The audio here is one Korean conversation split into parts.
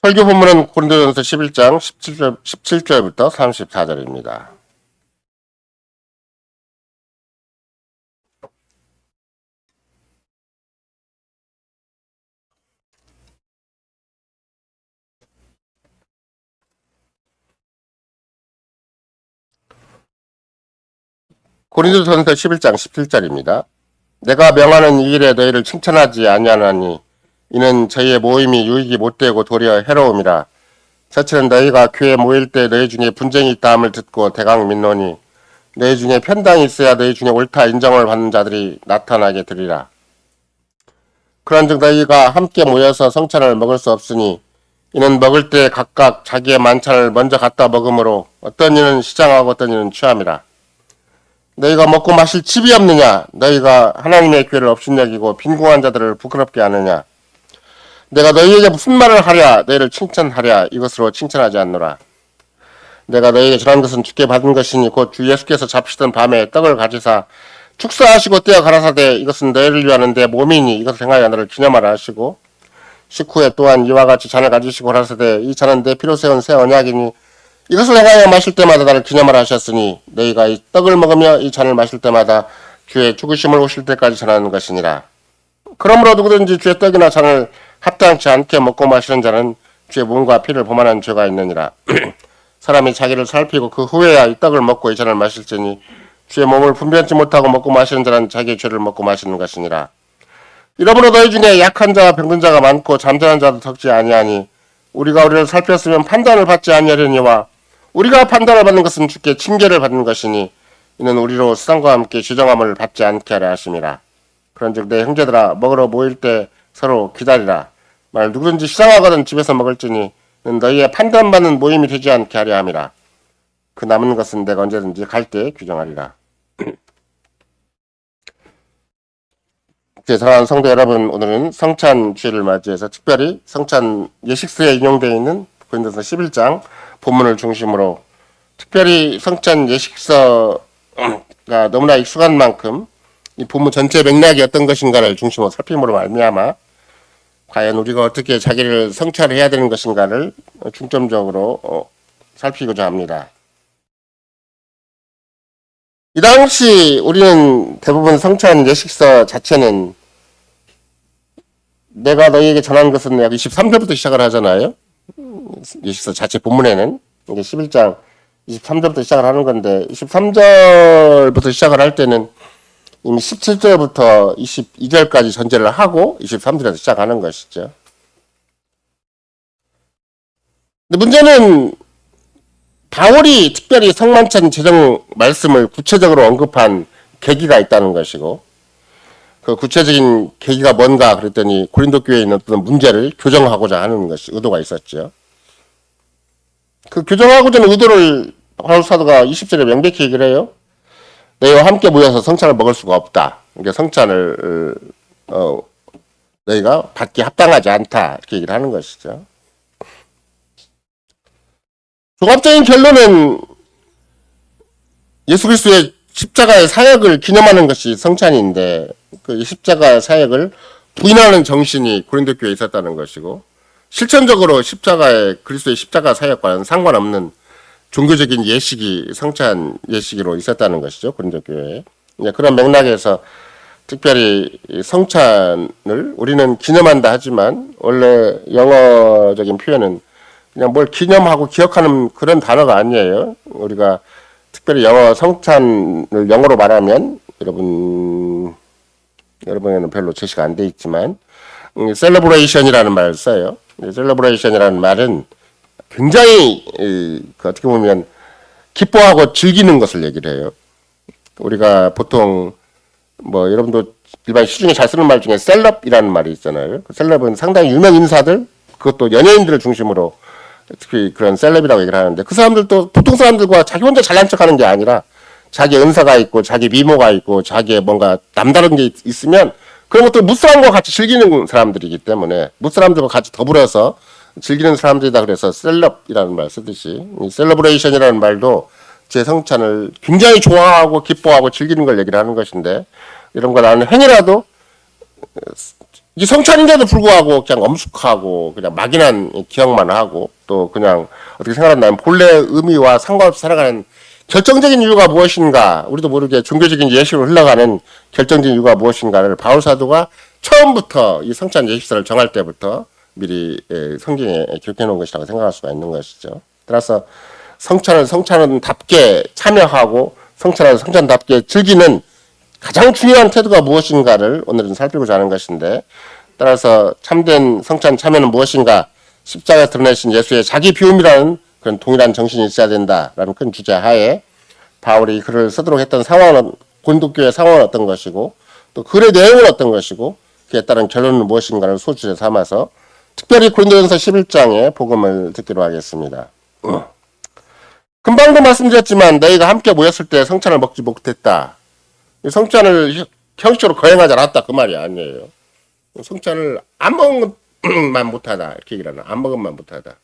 설교 본문은 고린도전서 11장 17절부터 34절입니다. 고린도전서 11장 17절입니다. 내가 명하는 이 일에 너희를 칭찬하지 아니하나니 이는 저희의 모임이 유익이 못되고 도리어 해로움이라. 저처럼 너희가 교회 모일 때 너희 중에 분쟁이 있다함을 듣고 대강 믿노니 너희 중에 편당이 있어야 너희 중에 옳다 인정을 받는 자들이 나타나게 되리라. 그런즉 너희가 함께 모여서 성찬을 먹을 수 없으니 이는 먹을 때 각각 자기의 만찬을 먼저 갖다 먹으므로 어떤 이는 시장하고 어떤 이는 취함이라. 너희가 먹고 마실 집이 없느냐? 너희가 하나님의 교회를 업신여기고 빈궁한 자들을 부끄럽게 하느냐? 내가 너희에게 무슨 말을 하랴? 너희를 칭찬하랴? 이것으로 칭찬하지 않노라. 내가 너희에게 전한 것은 주께 받은 것이니 곧 주 예수께서 잡히시던 밤에 떡을 가지사 축사하시고 떼어 가라사대 이것은 너희를 위하는 내 몸이니 이것을 행하여 너를 기념하라 하시고 식후에 또한 이와 같이 잔을 가지시고 가라사대 이 잔은 내 피로 세운 새 언약이니 이것을 행하여 마실 때마다 나를 기념하라 하셨으니 너희가 이 떡을 먹으며 이 잔을 마실 때마다 주의 죽으심을 오실 때까지 전하는 것이니라. 그러므로 누구든지 주의 떡이나 잔을 합당치 않게 먹고 마시는 자는 주의 몸과 피를 범하는 죄가 있느니라. 사람이 자기를 살피고 그 후에야 이 떡을 먹고 이 잔을 마실지니 주의 몸을 분별치 못하고 먹고 마시는 자는 자기의 죄를 먹고 마시는 것이니라. 이러므로 너희 중에 약한 자와 병든 자가 많고 잠자는 자도 적지 아니하니 우리가 우리를 살폈으면 판단을 받지 아니하려니와 우리가 판단을 받는 것은 주께 징계를 받는 것이니 이는 우리로 세상과 함께 지정함을 받지 않게 하려 하심이라. 그런즉 내 형제들아 먹으러 모일 때 서로 기다리라. 만일 누구든지 시장하거든 집에서 먹을지니 이는 너희의 판단받는 모임이 되지 않게 하려 함이라. 그 남은 것은 내가 언제든지 갈 때 규정하리라. 사랑하는 성도 여러분, 오늘은 성찬 주일을 맞이해서 특별히 성찬 예식서에 인용되어 있는 고린도서 11장 본문을 중심으로 특별히 성찬 예식서가 너무나 익숙한 만큼 이 본문 전체 맥락이 어떤 것인가를 중심으로 살핌으로 말미암아 과연 우리가 어떻게 자기를 성찰해야 되는 것인가를 중점적으로 살피고자 합니다. 이 당시 우리는 대부분 성찬 예식서 자체는 내가 너희에게 전한 것은 약 23절부터 시작을 하잖아요. 예식서 자체 본문에는 이게 11장 23절부터 시작을 하는 건데 23절부터 시작을 할 때는 이미 17절부터 22절까지 전제를 하고 23절에서 시작하는 것이죠. 근데 문제는 바울이 특별히 성만찬 제정 말씀을 구체적으로 언급한 계기가 있다는 것이고 그 구체적인 계기가 뭔가 그랬더니 고린도 교회에 있는 어떤 문제를 교정하고자 하는 것이 의도가 있었죠. 그 교정하고자 하는 의도를 바울 사도가 20절에 명백히 얘기를 해요. 너희와 함께 모여서 성찬을 먹을 수가 없다. 그러니까 성찬을 너희가 받기 합당하지 않다. 이렇게 얘기를 하는 것이죠. 종합적인 결론은 예수 그리스도의 십자가의 사역을 기념하는 것이 성찬인데 그 십자가의 사역을 부인하는 정신이 고린도 교회에 있었다는 것이고 실천적으로 그리스도의 십자가 사역과는 상관없는 종교적인 예식이 성찬 예식으로 있었다는 것이죠. 고린도 교회에. 그런 맥락에서 특별히 성찬을 우리는 기념한다 하지만 원래 영어적인 표현은 그냥 뭘 기념하고 기억하는 그런 단어가 아니에요. 우리가 특별히 영어 성찬을 영어로 말하면 여러분에는 별로 제시가 안 돼 있지만 셀러브레이션이라는 말을 써요. 셀러브레이션이라는 말은 굉장히 어떻게 보면 기뻐하고 즐기는 것을 얘기를 해요. 우리가 보통 여러분도 일반 시중에 잘 쓰는 말 중에 셀럽이라는 말이 있잖아요. 그 셀럽은 상당히 유명 인사들 그것도 연예인들을 중심으로 특히 그런 셀럽이라고 얘기를 하는데 그 사람들도 보통 사람들과 자기 혼자 잘난 척하는 게 아니라 자기 은사가 있고 자기 미모가 있고 자기의 뭔가 남다른 게 있으면 그런 것들 무사람과 같이 즐기는 사람들이기 때문에 무사람들과 같이 더불어서 즐기는 사람들이다 그래서 셀럽이라는 말 쓰듯이 이 셀러브레이션이라는 말도 제 성찬을 굉장히 좋아하고 기뻐하고 즐기는 걸 얘기를 하는 것인데 이런 거 나는 행위라도 이게 성찬인데도 불구하고 그냥 엄숙하고 그냥 막연한 기억만 하고 또 그냥 어떻게 생각한다면 본래 의미와 상관없이 살아가는 결정적인 이유가 무엇인가, 우리도 모르게 종교적인 예식으로 흘러가는 결정적인 이유가 무엇인가를 바울 사도가 처음부터 이 성찬 예식사를 정할 때부터 미리 성경에 기록해 놓은 것이라고 생각할 수가 있는 것이죠. 따라서 성찬을 성찬답게 참여하고 성찬을 성찬답게 즐기는 가장 중요한 태도가 무엇인가를 오늘은 살피고자 하는 것인데, 따라서 참된 성찬 참여는 무엇인가, 십자가에 드러내신 예수의 자기 비움이라는 그런 동일한 정신이 있어야 된다라는 큰 주제 하에 바울이 글을 쓰도록 했던 상황은, 고린도교의 상황은 어떤 것이고 또 글의 내용은 어떤 것이고 그에 따른 결론은 무엇인가를 소주제 삼아서 특별히 고린도전서 11장의 복음을 듣기로 하겠습니다. 금방도 말씀드렸지만 너희가 함께 모였을 때 성찬을 먹지 못했다. 성찬을 형식적으로 거행하지 않았다 그 말이 아니에요. 성찬을 안 먹은 것만 못하다 이렇게 얘기를 하나. 안 먹은 것만 못하다.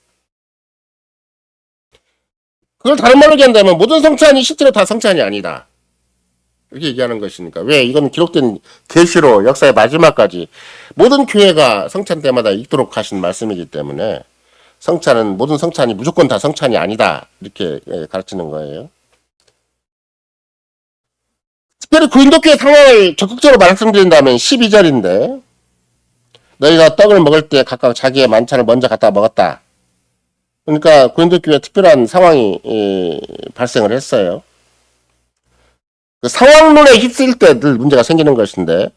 그걸 다른 말로 얘기한다면 모든 성찬이 실제로 다 성찬이 아니다 이렇게 얘기하는 것이니까. 왜? 이건 기록된 계시로 역사의 마지막까지 모든 교회가 성찬 때마다 읽도록 하신 말씀이기 때문에 성찬은, 모든 성찬이 무조건 다 성찬이 아니다 이렇게 가르치는 거예요. 특별히 고린도교의 상황을 적극적으로 말씀드린다면 12절인데 너희가 떡을 먹을 때 각각 자기의 만찬을 먼저 갖다 먹었다. 그러니까 고린도교에 특별한 상황이 발생을 했어요. 그 상황론에 휩쓸 때 늘 문제가 생기는 것인데,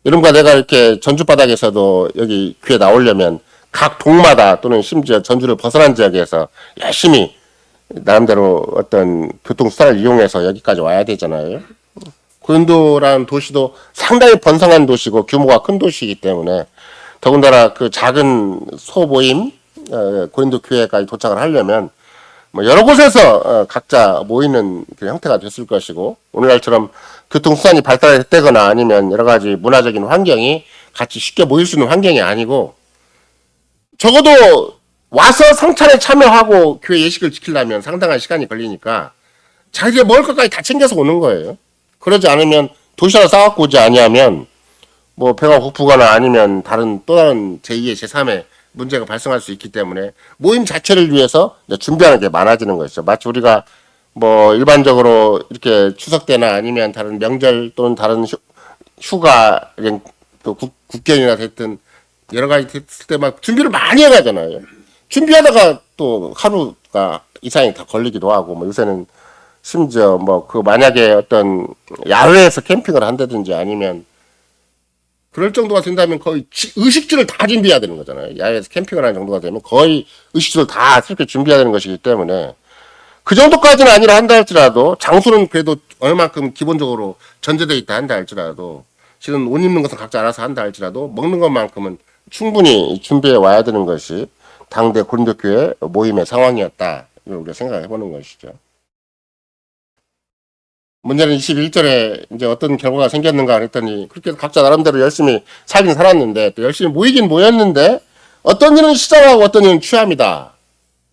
여러분과 내가 이렇게 전주바닥에서도 여기 교회 나오려면 각 동마다 또는 심지어 전주를 벗어난 지역에서 열심히 나름대로 어떤 교통수단을 이용해서 여기까지 와야 되잖아요. 고린도라는 도시도 상당히 번성한 도시고 규모가 큰 도시이기 때문에 더군다나 그 작은 소모임 고린도 교회까지 도착을 하려면 뭐 여러 곳에서 각자 모이는 그 형태가 됐을 것이고, 오늘날처럼 교통수단이 발달했다거나 아니면 여러 가지 문화적인 환경이 같이 쉽게 모일 수 있는 환경이 아니고, 적어도 와서 성찬에 참여하고 교회 예식을 지키려면 상당한 시간이 걸리니까 자기가 먹을 것까지 다 챙겨서 오는 거예요. 그러지 않으면 도시락 싸갖고 오지 아니하면 뭐 배가 고프거나 아니면 또 다른 제2의 제3의 문제가 발생할 수 있기 때문에 모임 자체를 위해서 준비하는 게 많아지는 것이죠. 마치 우리가 뭐 일반적으로 이렇게 추석 때나 아니면 다른 명절 또는 다른 휴가, 또 국경이나 됐든 여러 가지 됐을 때 막 준비를 많이 해가잖아요. 준비하다가 또 하루가 이상이 다 걸리기도 하고, 뭐 요새는 심지어 뭐 그 만약에 어떤 야외에서 캠핑을 한다든지 아니면 그럴 정도가 된다면 거의 의식주를 다 준비해야 되는 거잖아요. 야외에서 캠핑을 하는 정도가 되면 거의 의식주를 다 새롭게 준비해야 되는 것이기 때문에 그 정도까지는 아니라 한다 할지라도, 장소는 그래도 얼마만큼 기본적으로 전제되어 있다 한다 할지라도, 실은 옷 입는 것은 각자 알아서 한다 할지라도 먹는 것만큼은 충분히 준비해 와야 되는 것이 당대 고린도 교회 모임의 상황이었다. 이걸 우리가 생각해 보는 것이죠. 문제는 21절에 이제 어떤 결과가 생겼는가 그랬더니, 그렇게 각자 나름대로 열심히 살긴 살았는데, 또 열심히 모이긴 모였는데, 어떤 일은 시장하고 어떤 일은 취함이다.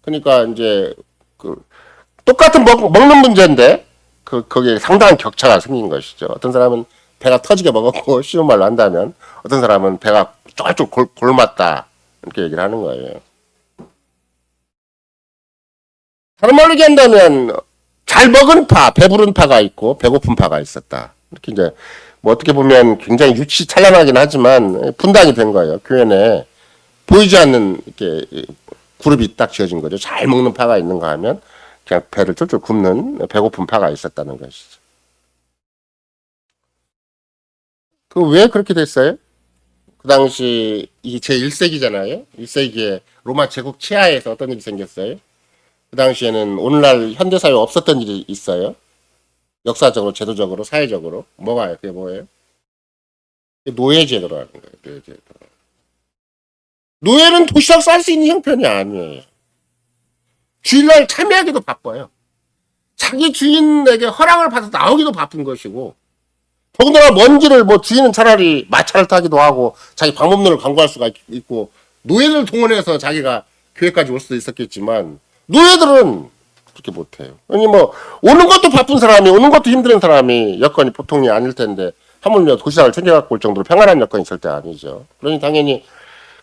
그러니까 이제 그 똑같은 먹는 문제인데 거기에 상당한 격차가 생긴 것이죠. 어떤 사람은 배가 터지게 먹었고, 쉬운 말로 한다면 어떤 사람은 배가 쫄쫄 골맞다 이렇게 얘기를 하는 거예요. 다른 말로 얘기한다면 잘 먹은 파, 배부른 파가 있고 배고픈 파가 있었다. 이렇게 이제 뭐 어떻게 보면 굉장히 유치찬란하긴 하지만 분당이 된 거예요. 교회 내에 보이지 않는 이렇게 그룹이 딱 지어진 거죠. 잘 먹는 파가 있는가 하면 그냥 배를 쫄쫄 굶는 배고픈 파가 있었다는 것이죠. 그 왜 그렇게 됐어요? 그 당시 이게 제1세기잖아요. 1세기에 로마 제국 치하에서 어떤 일이 생겼어요? 그 당시에는 오늘날 현대사회에 없었던 일이 있어요. 역사적으로, 제도적으로, 사회적으로. 뭐가요? 그게 뭐예요? 노예제도라는 거예요. 노예제도. 노예는 도시락 쌀 수 있는 형편이 아니에요. 주일날 참여하기도 바빠요. 자기 주인에게 허락을 받아서 나오기도 바쁜 것이고, 더군다나 먼 길을 뭐 주인은 차라리 마차를 타기도 하고 자기 방법론을 강구할 수가 있고, 노예를 동원해서 자기가 교회까지 올 수도 있었겠지만 노예들은 그렇게 못해요. 아니 뭐 오는 것도 바쁜 사람이, 오는 것도 힘든 사람이 여건이 보통이 아닐 텐데 하물며 도시락을 챙겨갖고 올 정도로 평안한 여건이 절대 아니죠. 그러니 당연히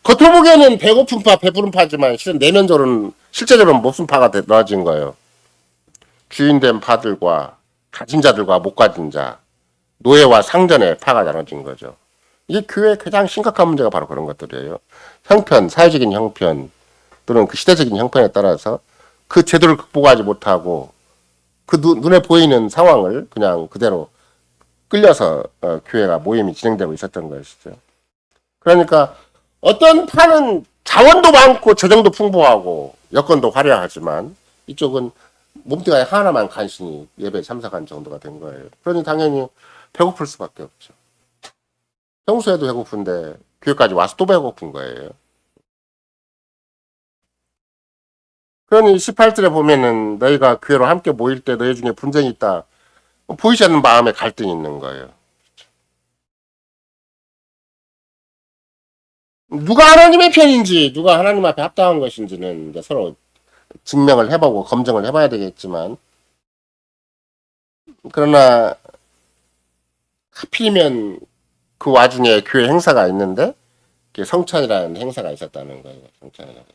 겉으로 보기에는 배고픈 파, 배부른 파지만 실은 내면적으로는 실제적으로는 무슨 파가 나눠진 거예요. 주인된 파들과 가진 자들과 못 가진 자, 노예와 상전의 파가 나눠진 거죠. 이게 교회의 가장 심각한 문제가 바로 그런 것들이에요. 형편, 사회적인 형편 또는 그 시대적인 형편에 따라서 그 제도를 극복하지 못하고 그 눈에 보이는 상황을 그냥 그대로 끌려서 교회가 모임이 진행되고 있었던 것이죠. 그러니까 어떤 파는 자원도 많고 재정도 풍부하고 여건도 화려하지만 이쪽은 몸뚱아리 하나만 간신히 예배에 참석한 정도가 된 거예요. 그러니 당연히 배고플 수밖에 없죠. 평소에도 배고픈데 교회까지 와서 또 배고픈 거예요. 그러니 18절에 보면은 너희가 교회로 함께 모일 때 너희 중에 분쟁이 있다. 보이지 않는 마음에 갈등이 있는 거예요. 누가 하나님의 편인지 누가 하나님 앞에 합당한 것인지는 이제 서로 증명을 해보고 검증을 해봐야 되겠지만 그러나 하필이면 그 와중에 교회 행사가 있는데 성찬이라는 행사가 있었다는 거예요. 성찬이라는.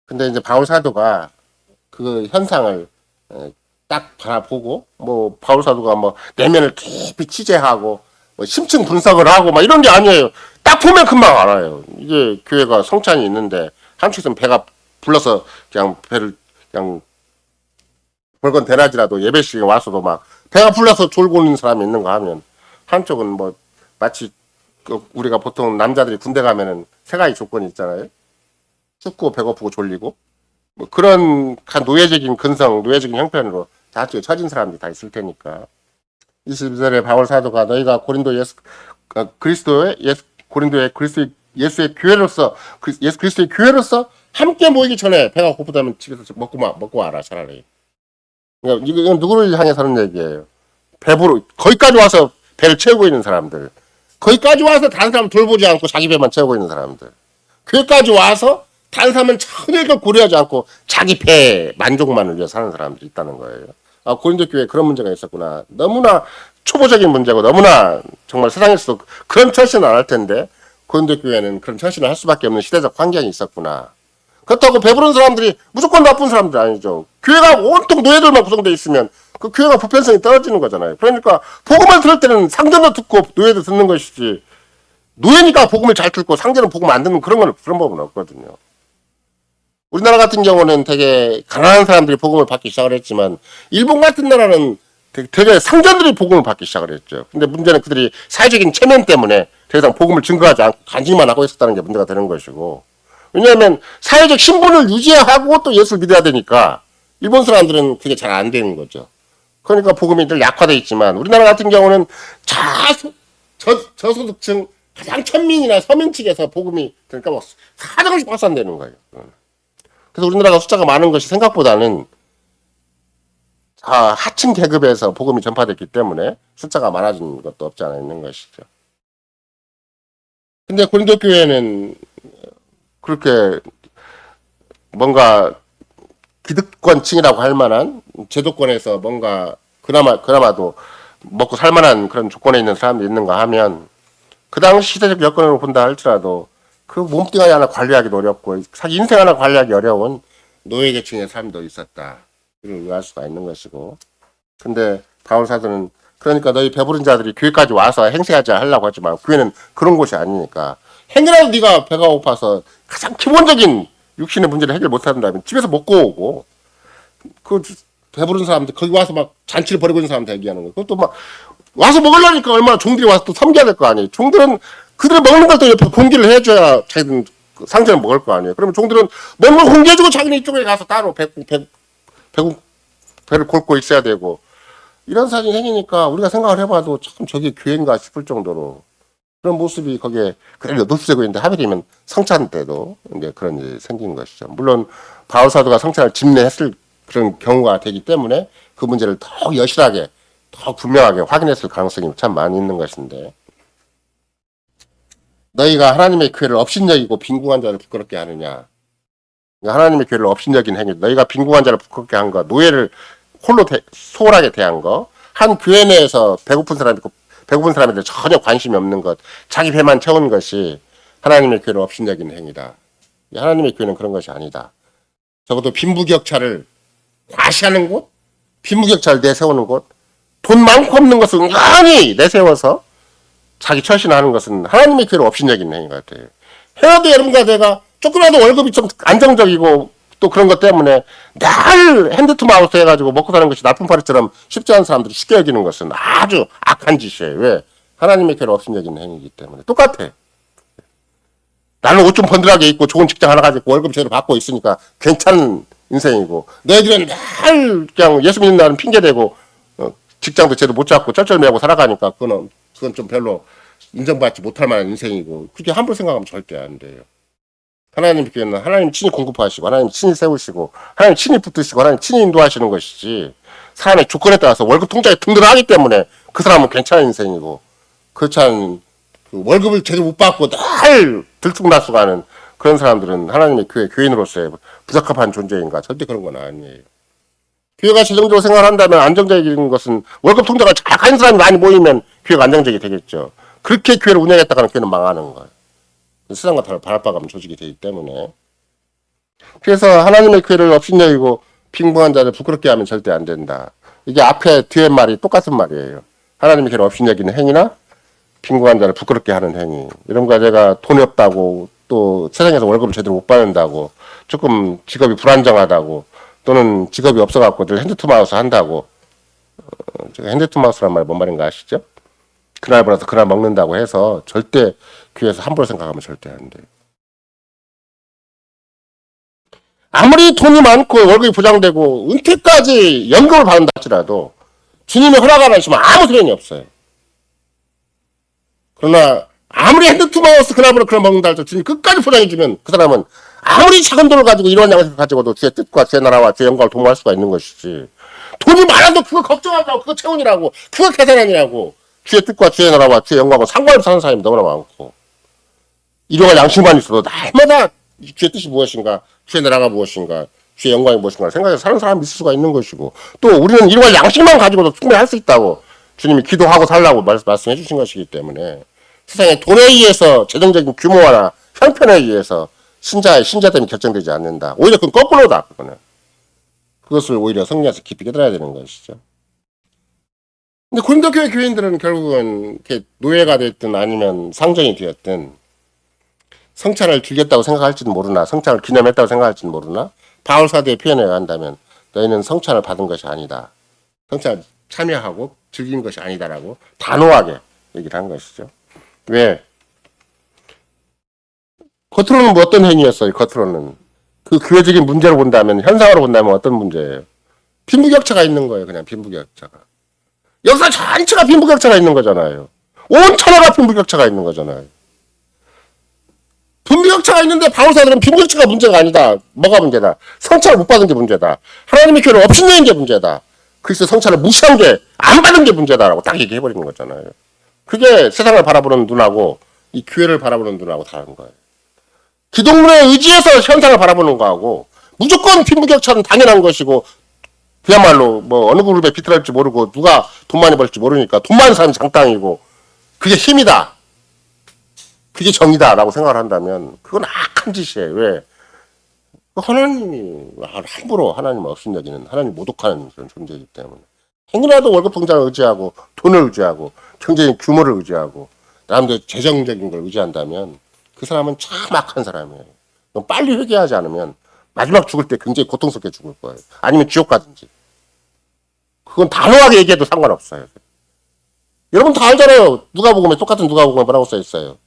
근데 이제 바울 사도가 그 현상을 딱 바라보고 뭐 바울 사도가 뭐 내면을 깊이 취재하고 뭐 심층 분석을 하고 막 이런 게 아니에요. 딱 보면 금방 알아요. 이게 교회가 성찬이 있는데 한쪽에서는 배가 불러서 그냥 배를 그냥 벌건 대낮이라도 예배식에 와서도 막 배가 불러서 졸고 있는 사람이 있는가 하면 한쪽은 뭐 마치 우리가 보통 남자들이 군대 가면은 세 가지 조건이 있잖아요. 춥고 배고프고 졸리고 뭐 그런 노예적인 근성, 노예적인 형편으로 저쪽에 처진 사람들이 다 있을 테니까 22절에 바울 사도가 너희가 고린도의 예수의 교회로서 예수 그리스도의 교회로서 함께 모이기 전에 배가 고프다면 집에서 먹고 와라 차라리. 그러니까 이건 누구를 향해서 하는 얘기예요. 배부르 거기까지 와서 배를 채우고 있는 사람들, 거기까지 와서 다른 사람 돌보지 않고 자기 배만 채우고 있는 사람들, 교회까지 와서 다른 사람은 전혀 이걸 고려하지 않고 자기 배 만족만을 위해 사는 사람들이 있다는 거예요. 아, 고린도 교회에 그런 문제가 있었구나. 너무나 초보적인 문제고 너무나 정말 세상에서도 그런 처신을 안 할 텐데 고린도 교회는 그런 처신을 할 수밖에 없는 시대적 환경이 있었구나. 그렇다고 배부른 사람들이 무조건 나쁜 사람들 아니죠. 교회가 온통 노예들만 구성되어 있으면 그 교회가 보편성이 떨어지는 거잖아요. 그러니까 복음을 들을 때는 상전도 듣고 노예도 듣는 것이지 노예니까 복음을 잘 듣고 상전은 복음 안 듣는 그런 법은 없거든요. 우리나라 같은 경우는 되게 가난한 사람들이 복음을 받기 시작을 했지만 일본 같은 나라는 되게 상전들이 복음을 받기 시작을 했죠. 근데 문제는 그들이 사회적인 체면 때문에 더 이상 복음을 증거하지 않고 간증만 하고 있었다는 게 문제가 되는 것이고 왜냐하면 사회적 신분을 유지하고 또 예수를 믿어야 되니까 일본 사람들은 그게 잘 안 되는 거죠. 그러니까 복음이 늘 약화되어 있지만 우리나라 같은 경우는 저소득층 가장 천민이나 서민 측에서 복음이 그러니까 뭐 사정없이 확산되는 거예요. 그래서 우리나라가 숫자가 많은 것이 생각보다는 하층 계급에서 복음이 전파됐기 때문에 숫자가 많아진 것도 없지 않아 있는 것이죠. 근데 고린도 교회는 그렇게 뭔가 기득권층이라고 할 만한 제도권에서 뭔가 그나마도 먹고 살 만한 그런 조건에 있는 사람들이 있는가 하면 그 당시 시대적 여건으로 본다 할지라도 그 몸뚱아리 하나 관리하기도 어렵고 자기 인생 하나 관리하기 어려운 노예 계층의 사람도 있었다. 이를 의할 수가 있는 것이고 근데 바울 사도는 그러니까 너희 배부른 자들이 교회까지 와서 행세하지 하려고 하지만 교회는 그런 곳이 아니니까 행여라도 네가 배가 고파서 가장 기본적인 육신의 문제를 해결 못한다면 집에서 먹고 오고 그 배부른 사람들 거기 와서 막 잔치를 벌이고 있는 사람들 얘기하는 거 그것도 막 와서 먹으려니까 얼마나 종들이 와서 또 섬겨야 될 거 아니에요. 종들은 그들이 먹는 걸 또 옆에 공개를 해줘야 자기들은 상전을 먹을 거 아니에요. 그러면 종들은 먹는 걸 공개해주고 자기는 이쪽에 가서 따로 배를 곪고 있어야 되고 이런 사정이 생기니까 우리가 생각을 해봐도 참 저게 교회인가 싶을 정도로 그런 모습이 거기에 그대로 노출되고 있는데 하필이면 성찬 때도 이제 그런 일이 생긴 것이죠. 물론 바울 사도가 성찬을 집례했을 그런 경우가 되기 때문에 그 문제를 더 여실하게 더 분명하게 확인했을 가능성이 참 많이 있는 것인데 너희가 하나님의 교회를 업신여기고 빈궁한 자를 부끄럽게 하느냐. 하나님의 교회를 업신여긴 행위. 너희가 빈궁한 자를 부끄럽게 한 것, 노예를 홀로 소홀하게 대한 거, 한 교회 내에서 배고픈 사람이 있고 배고픈 사람한테 전혀 관심이 없는 것, 자기 배만 채우는 것이 하나님의 교회를 업신여기는 행위다. 하나님의 교회는 그런 것이 아니다. 적어도 빈부격차를 과시하는 곳, 빈부격차를 내세우는 곳, 돈 많고 없는 것을 은근히 내세워서 자기 처신하는 것은 하나님의 교회를 업신여기는 행위 같아요. 헤어도 여러분과 제가 조금이라도 월급이 좀 안정적이고 또 그런 것 때문에 날 핸드투마우스 해가지고 먹고 사는 것이 나쁜파리처럼 쉽지 않은 사람들이 쉽게 여기는 것은 아주 악한 짓이에요. 왜? 하나님의 교회를 업신여기는 행위이기 때문에. 똑같아. 나는 옷 좀 번들하게 입고 좋은 직장 하나 가지고 월급 제대로 받고 있으니까 괜찮은 인생이고, 너희들은 날 그냥 예수 믿는 날은 핑계대고 직장도 제대로 못 잡고 쩔쩔매고 살아가니까 그건 좀 별로 인정받지 못할 만한 인생이고, 그렇게 함부로 생각하면 절대 안 돼요. 하나님 교회는 하나님 친히 공급하시고 하나님 친히 세우시고 하나님 친히 붙드시고 하나님 친히 인도하시는 것이지, 사람의 조건에 따라서 월급 통장에 든든하기 때문에 그 사람은 괜찮은 인생이고, 그렇지 않은 그 월급을 제대로 못 받고 날 들쑥날쑥하는 그런 사람들은 하나님의 교회 교인으로서의 부적합한 존재인가? 절대 그런 건 아니에요. 교회가 재정적으로 생각을 한다면 안정적인 것은 월급 통장을 잘 가진 사람이 많이 모이면 교회가 안정적이 되겠죠. 그렇게 교회를 운영했다가는 교회는 망하는 거예요. 세상과 다른 바랄바가면 조직이 되기 때문에. 그래서 하나님의 교회를 업신여기고 빈궁한 자를 부끄럽게 하면 절대 안 된다. 이게 앞에 뒤에 말이 똑같은 말이에요. 하나님의 교회를 업신여기는 행위나 빈궁한 자를 부끄럽게 하는 행위. 이런 거 제가 돈이 없다고, 또 세상에서 월급을 제대로 못 받는다고, 조금 직업이 불안정하다고, 또는 직업이 없어갖고 늘 핸드투마우스 한다고, 제가 핸드투마우스란 말이 뭔 말인가 아시죠? 그날 벌어서 그날 먹는다고 해서 절대 교회에서 함부로 생각하면 절대 안 돼요. 아무리 돈이 많고 월급이 보장되고 은퇴까지 연금을 받는다 할지라도 주님의 허락 안 하시면 아무 소용이 없어요. 그러나 아무리 핸드투마우스 그날보다 그날 먹는다 할지라도 주님 끝까지 보장해주면 그 사람은 아무리 작은 돈을 가지고 이런 양식을 가지고도 주의 뜻과 주의 나라와 주의 영광을 도모할 수가 있는 것이지, 돈이 많아도 그거 걱정한다고, 그거 채운이라고, 그거 계산하느라고 주의 뜻과 주의 나라와 주의 영광을 상관없이 사는 사람이 너무나 많고, 일용할 양식만 있어도 날마다 주의 뜻이 무엇인가, 주의 나라가 무엇인가, 주의 영광이 무엇인가 생각해서 사는 사람이 있을 수가 있는 것이고, 또 우리는 일용할 양식만 가지고도 충분히 할 수 있다고 주님이 기도하고 살라고 말씀해 주신 것이기 때문에, 세상에 돈에 의해서 재정적인 규모나 형편에 의해서 신자됨이 결정되지 않는다. 오히려 그건 거꾸로다. 그거는. 그것을 오히려 성령에서 깊이 깨달아야 되는 것이죠. 근데 고린도 교회 교인들은 결국은 이렇게 노예가 됐든 아니면 상정이 되었든 성찬을 즐겼다고 생각할지는 모르나, 성찬을 기념했다고 생각할지는 모르나, 바울 사도의 표현에 의한다면 너희는 성찬을 받은 것이 아니다, 성찬을 참여하고 즐긴 것이 아니다라고 단호하게 얘기를 한 것이죠. 왜? 겉으로는 뭐 어떤 행위였어요? 겉으로는 그 교회적인 문제로 본다면, 현상으로 본다면 어떤 문제예요? 빈부격차가 있는 거예요. 그냥 빈부격차가. 역사 전체가 빈부격차가 있는 거잖아요. 온 천하가 빈부격차가 있는 거잖아요. 빈부격차가 있는데 바울사들은 빈부격차가 문제가 아니다. 뭐가 문제다? 성찬을 못 받은 게 문제다. 하나님의 교회를 업신여긴 게 문제다. 그리스도 성찬을 무시한 게, 안 받은 게 문제다라고 딱 얘기해버리는 거잖아요. 그게 세상을 바라보는 눈하고 이 교회를 바라보는 눈하고 다른 거예요. 기독론에 의지해서 현상을 바라보는 거하고, 무조건 빈부격차는 당연한 것이고, 그야말로 뭐 어느 그룹에 비틀어질지 모르고 누가 돈 많이 벌지 모르니까 돈 많은 사람이 장땅이고 그게 힘이다, 그게 정의다라고 생각을 한다면 그건 악한 짓이에요. 왜? 하나님이 함부로 하나님을 업신여기는, 하나님 모독하는 그런 존재이기 때문에. 행여라도 월급 통장을 의지하고 돈을 의지하고 경제적인 규모를 의지하고 남들 재정적인 걸 의지한다면 그 사람은 참 악한 사람이에요. 빨리 회개하지 않으면 마지막 죽을 때 굉장히 고통스럽게 죽을 거예요. 아니면 지옥 가든지. 그건 단호하게 얘기해도 상관없어요. 여러분 다 알잖아요. 누가복음에, 똑같은 누가복음에 뭐라고 써있어요?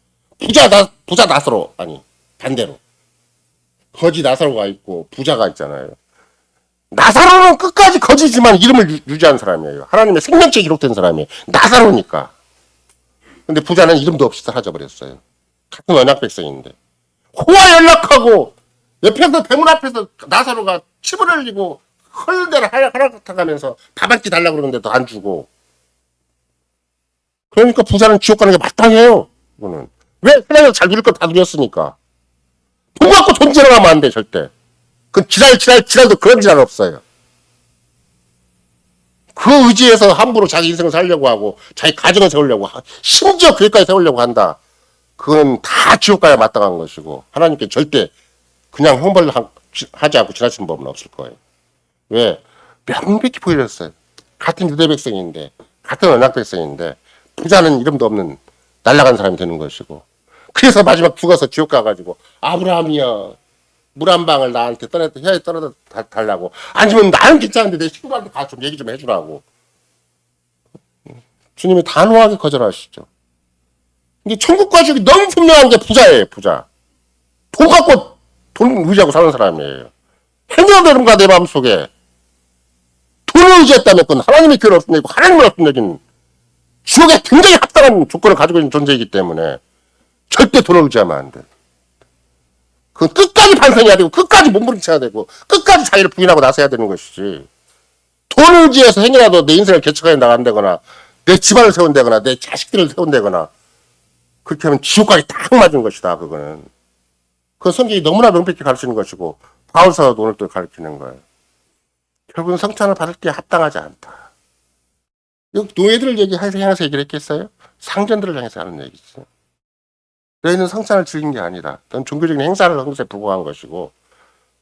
부자 나사로, 아니 반대로 거지 나사로가 있고 부자가 있잖아요. 나사로는 끝까지 거지지만 이름을 유지한 사람이에요. 하나님의 생명체에 기록된 사람이에요. 나사로니까. 근데 부자는 이름도 없이 사라져버렸어요. 같은 언약 백성인데. 호와 연락하고 옆에서 대문 앞에서 나사로가 침을 흘리고 헐대를 하락하면서 밥 한 끼 달라고 그러는데도 안 주고. 그러니까 부자는 지옥 가는 게 마땅해요. 이거는. 왜? 세상에서 잘 누릴 건 다 누렸으니까. 돈 갖고 존재를 하면 안 돼, 절대. 그 지랄도 그런 지랄 없어요. 그 의지에서 함부로 자기 인생을 살려고 하고 자기 가정을 세우려고 심지어 교회까지 세우려고 한다. 그건 다 지옥가에 마땅한 것이고 하나님께 절대 그냥 형벌하지 않고 지나치는 법은 없을 거예요. 왜? 명백히 보여줬어요. 같은 유대 백성인데 같은 언약 백성인데 부자는 이름도 없는 날아간 사람이 되는 것이고 그래서 마지막 죽어서 지옥 가가지고 아브라함이여 물 한 방을 나한테 혀에 떨어져 달라고 아니면 나는 괜찮은데 내 친구한테 가서 좀 얘기 좀 해주라고 주님이 단호하게 거절하시죠. 이게 천국 가족이 너무 분명한 게 부자예요. 부자. 돈 갖고 돈 의지하고 사는 사람이에요. 행여되는가 내 마음속에 돈을 의지했다면 그건 하나님의 교회를 없음내고 하나님을 없음내긴 지옥에 굉장히 합당한 조건을 가지고 있는 존재이기 때문에 절대 돈을 의지하면 안 돼. 그건 끝까지 반성해야 되고 끝까지 몸부림쳐야 되고 끝까지 자기를 부인하고 나서야 되는 것이지. 돈을 의지해서 행여라도 내 인생을 개척해 나간다거나 내 집안을 세운다거나 내 자식들을 세운다거나 그렇게 하면 지옥까지 딱 맞은 것이다. 그거는. 그 성경이 너무나 명백히 가르치는 것이고 바울사도 오늘 또 가르치는 거예요. 결국은 성찬을 받을 게 합당하지 않다. 노예들을 향해서 얘기를 했겠어요? 상전들을 향해서 하는 얘기죠. 너희는 성찬을 즐긴 게 아니다. 넌 종교적인 행사를 한 것에 불과한 것이고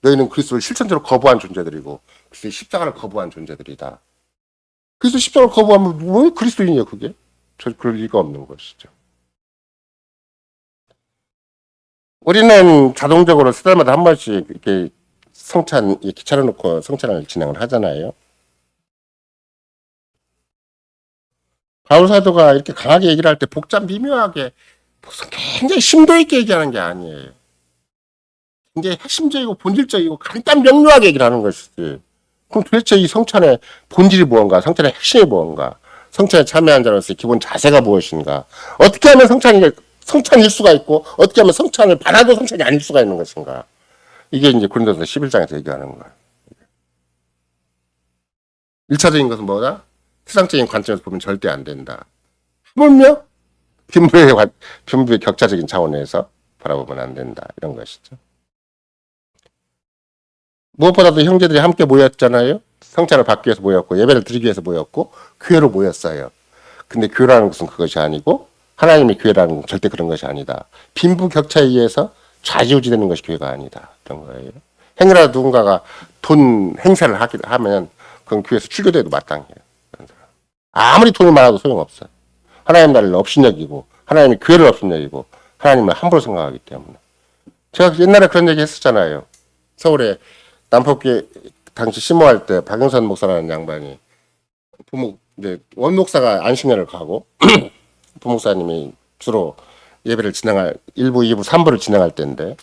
너희는 그리스도를 실천적으로 거부한 존재들이고 그리스도의 십자가를 거부한 존재들이다. 그리스도 십자가를 거부하면 뭐 그리스도인이야 그게? 그럴 리가 없는 것이죠. 우리는 자동적으로 세 달마다 한 번씩 이렇게 성찬 이렇게 차려놓고 성찬을 진행을 하잖아요. 바울 사도가 이렇게 강하게 얘기를 할 때 복잡 미묘하게 굉장히 심도 있게 얘기하는 게 아니에요. 굉장히 핵심적이고 본질적이고 간단 명료하게 얘기를 하는 것이지. 그럼 도대체 이 성찬의 본질이 무언가, 성찬의 핵심이 무언가, 성찬에 참여한 자로서의 기본 자세가 무엇인가, 어떻게 하면 성찬일 수가 있고 어떻게 하면 성찬을 받아도 성찬이 아닐 수가 있는 것인가. 이게 이제 고린도서 11장에서 얘기하는 거예요. 1차적인 것은 뭐다? 세상적인 관점에서 보면 절대 안 된다. 하물며 빈부의 격차적인 차원에서 바라보면 안 된다. 이런 것이죠. 무엇보다도 형제들이 함께 모였잖아요. 성찬을 받기 위해서 모였고 예배를 드리기 위해서 모였고 교회로 모였어요. 근데 교회라는 것은 그것이 아니고 하나님의 교회라는 건 절대 그런 것이 아니다. 빈부 격차에 의해서 좌지우지되는 것이 교회가 아니다. 그런 거예요. 행여라도 누군가가 돈 행사를 하면 그건 교회에서 출교돼도 마땅해요. 아무리 돈이 많아도 소용없어요. 하나님 나라를 업신여기고 하나님의 교회를 업신여기고 하나님을 함부로 생각하기 때문에. 제가 옛날에 그런 얘기 했었잖아요. 서울에 남포교회 당시 심호할 때 박영선 목사라는 양반이 이제 원 목사가 안식년을 가고 부목사님이 주로 예배를 진행할 1부, 2부, 3부를 진행할 때인데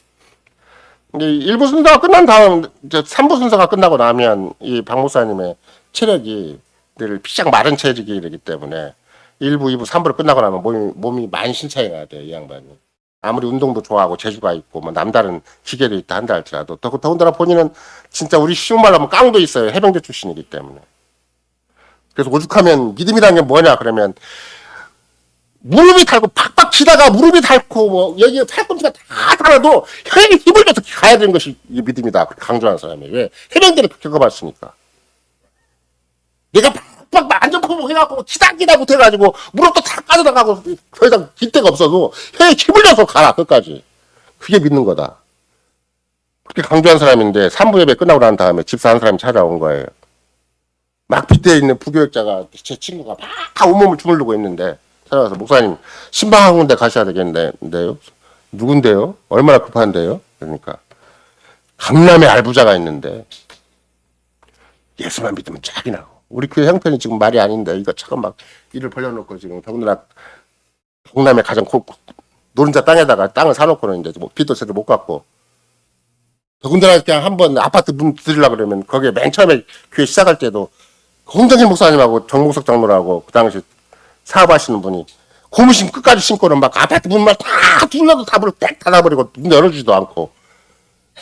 이제 1부 순서가 끝난 다음 이제 3부 순서가 끝나고 나면 이 박 목사님의 체력이 늘 피장 마른 체력이기 때문에 1부, 2부, 3부를 끝나고 나면 몸이 만신창이가 돼요. 이 양반이. 아무리 운동도 좋아하고 재주가 있고 뭐 남다른 기계도 있다 한다 할지라도 더군다나 본인은 진짜 우리 쉬운 말로 하면 깡도 있어요. 해병대 출신이기 때문에. 그래서 오죽하면 믿음이라는 게 뭐냐 그러면 무릎이 닳고 팍팍 치다가 무릎이 닳고 뭐 여기 팔꿈치가 다 닳아도 혀에 힘을 줘서 가야 되는 것이 믿음이다. 그렇게 강조하는 사람이에요. 왜? 해병대를 겪어봤으니까. 내가 팍팍 안전포복 해갖고 기다기다 못해가지고 무릎도 다 빠져나가고 더 이상 뒷대가 없어도 혀에 힘을 줘서 가라 끝까지. 그게 믿는 거다. 그렇게 강조한 사람인데 3부 예배 끝나고 난 다음에 집사 한 사람이 찾아온 거예요. 막 빗대에 있는 부교역자가 제 친구가 막 온몸을 주물르고 있는데 찾아와서 목사님 신방 한 군데 가셔야 되겠는데요. 누군데요? 얼마나 급한데요? 그러니까 강남에 알부자가 있는데 예수만 믿으면 쫙이나. 우리 교회 형편이 지금 말이 아닌데 이거 잠깐 막 일을 벌려놓고 지금 더군다나 강남에 가장 노른자 땅에다가 땅을 사놓고는 이제 뭐 빚도 제대로 못 갚고 더군다나 그냥 한번 아파트 문 들으려고 그러면 거기에 맨 처음에 교회 시작할 때도 홍정길 목사님하고 정봉석 장로라고 그 당시 사업하시는 분이 고무신 끝까지 신고는 막 아파트 문만 다 둘러도 다 문을 빽 닫아버리고 문 열어주지도 않고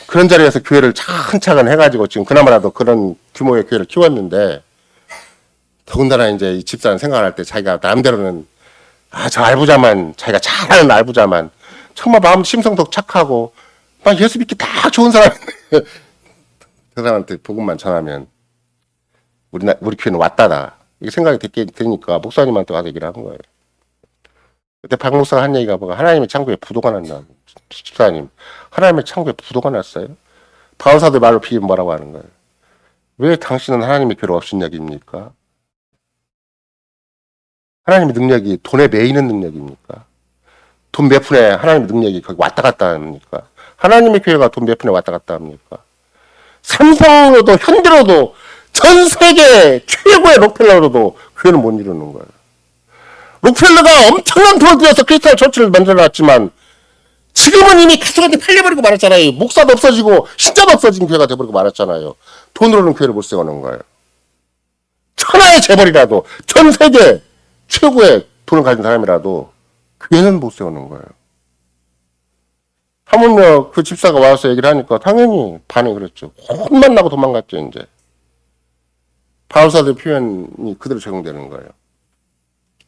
그런 자리에서 교회를 차근차근 해가지고 지금 그나마라도 그런 규모의 교회를 키웠는데 더군다나 이제 이 집사는 생각할 때 자기가 남대로는 저 알부자만 자기가 잘하는 알부자만 정말 마음 심성도 착하고 막 예수 믿기 딱 좋은 사람 그 사람한테 복음만 전하면 우리 교회는 왔다다. 이 생각이 드니까 목사님한테 와서 얘기를 한 거예요. 그때 박 목사가 한 얘기가 뭐가 하나님의 창고에 부도가 났나. 집사님, 하나님의 창고에 부도가 났어요? 바울사도 말로 비면 뭐라고 하는 거예요? 왜 당신은 하나님의 교회를 없인 여깁니까? 하나님의 능력이 돈에 매이는 능력입니까? 돈 몇 푼에 하나님의 능력이 거기 왔다 갔다 합니까? 하나님의 교회가 돈 몇 푼에 왔다 갔다 합니까? 삼성으로도 현대로도 전 세계 최고의 록펠러로도 교회는 못 이루는 거예요. 록펠러가 엄청난 돈을 들여서 크리스탈 처치를 만들어놨지만 지금은 이미 가족한테 팔려버리고 말았잖아요. 목사도 없어지고 신자도 없어진 교회가 돼버리고 말았잖아요. 돈으로는 교회를 못 세우는 거예요. 천하의 재벌이라도 전 세계 최고의 돈을 가진 사람이라도 교회는 못 세우는 거예요. 하물며 그 집사가 와서 얘기를 하니까 당연히 반응이 그랬죠. 혼만 나고 도망갔죠. 이제 바울사도의 표현이 그대로 적용되는 거예요.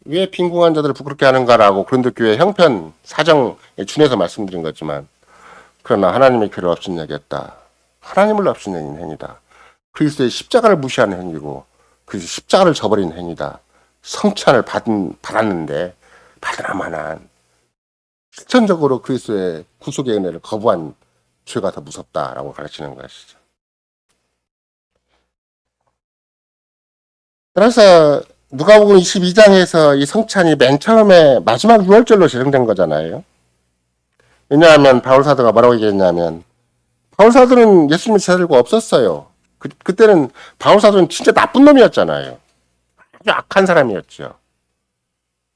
왜 빈궁한 자들을 부끄럽게 하는가라고 그런데 교회 형편 사정에 준해서 말씀드린 거지만 그러나 하나님의 교회를 업신여겼다. 하나님을 업신여긴 행위다. 그리스도의 십자가를 무시하는 행위고 그 십자가를 저버린 행위다. 성찬을 받았는데 받으나 마난 실천적으로 그리스도의 구속의 은혜를 거부한 죄가 더 무섭다라고 가르치는 것이죠. 따라서 누가복음 22장에서 이 성찬이 맨 처음에 마지막 유월절로 제정된 거잖아요. 왜냐하면 바울사도가 뭐라고 얘기했냐면 바울사도는 예수님의 제자들과 없었어요. 그때는 바울사도는 진짜 나쁜 놈이었잖아요. 아주 악한 사람이었죠.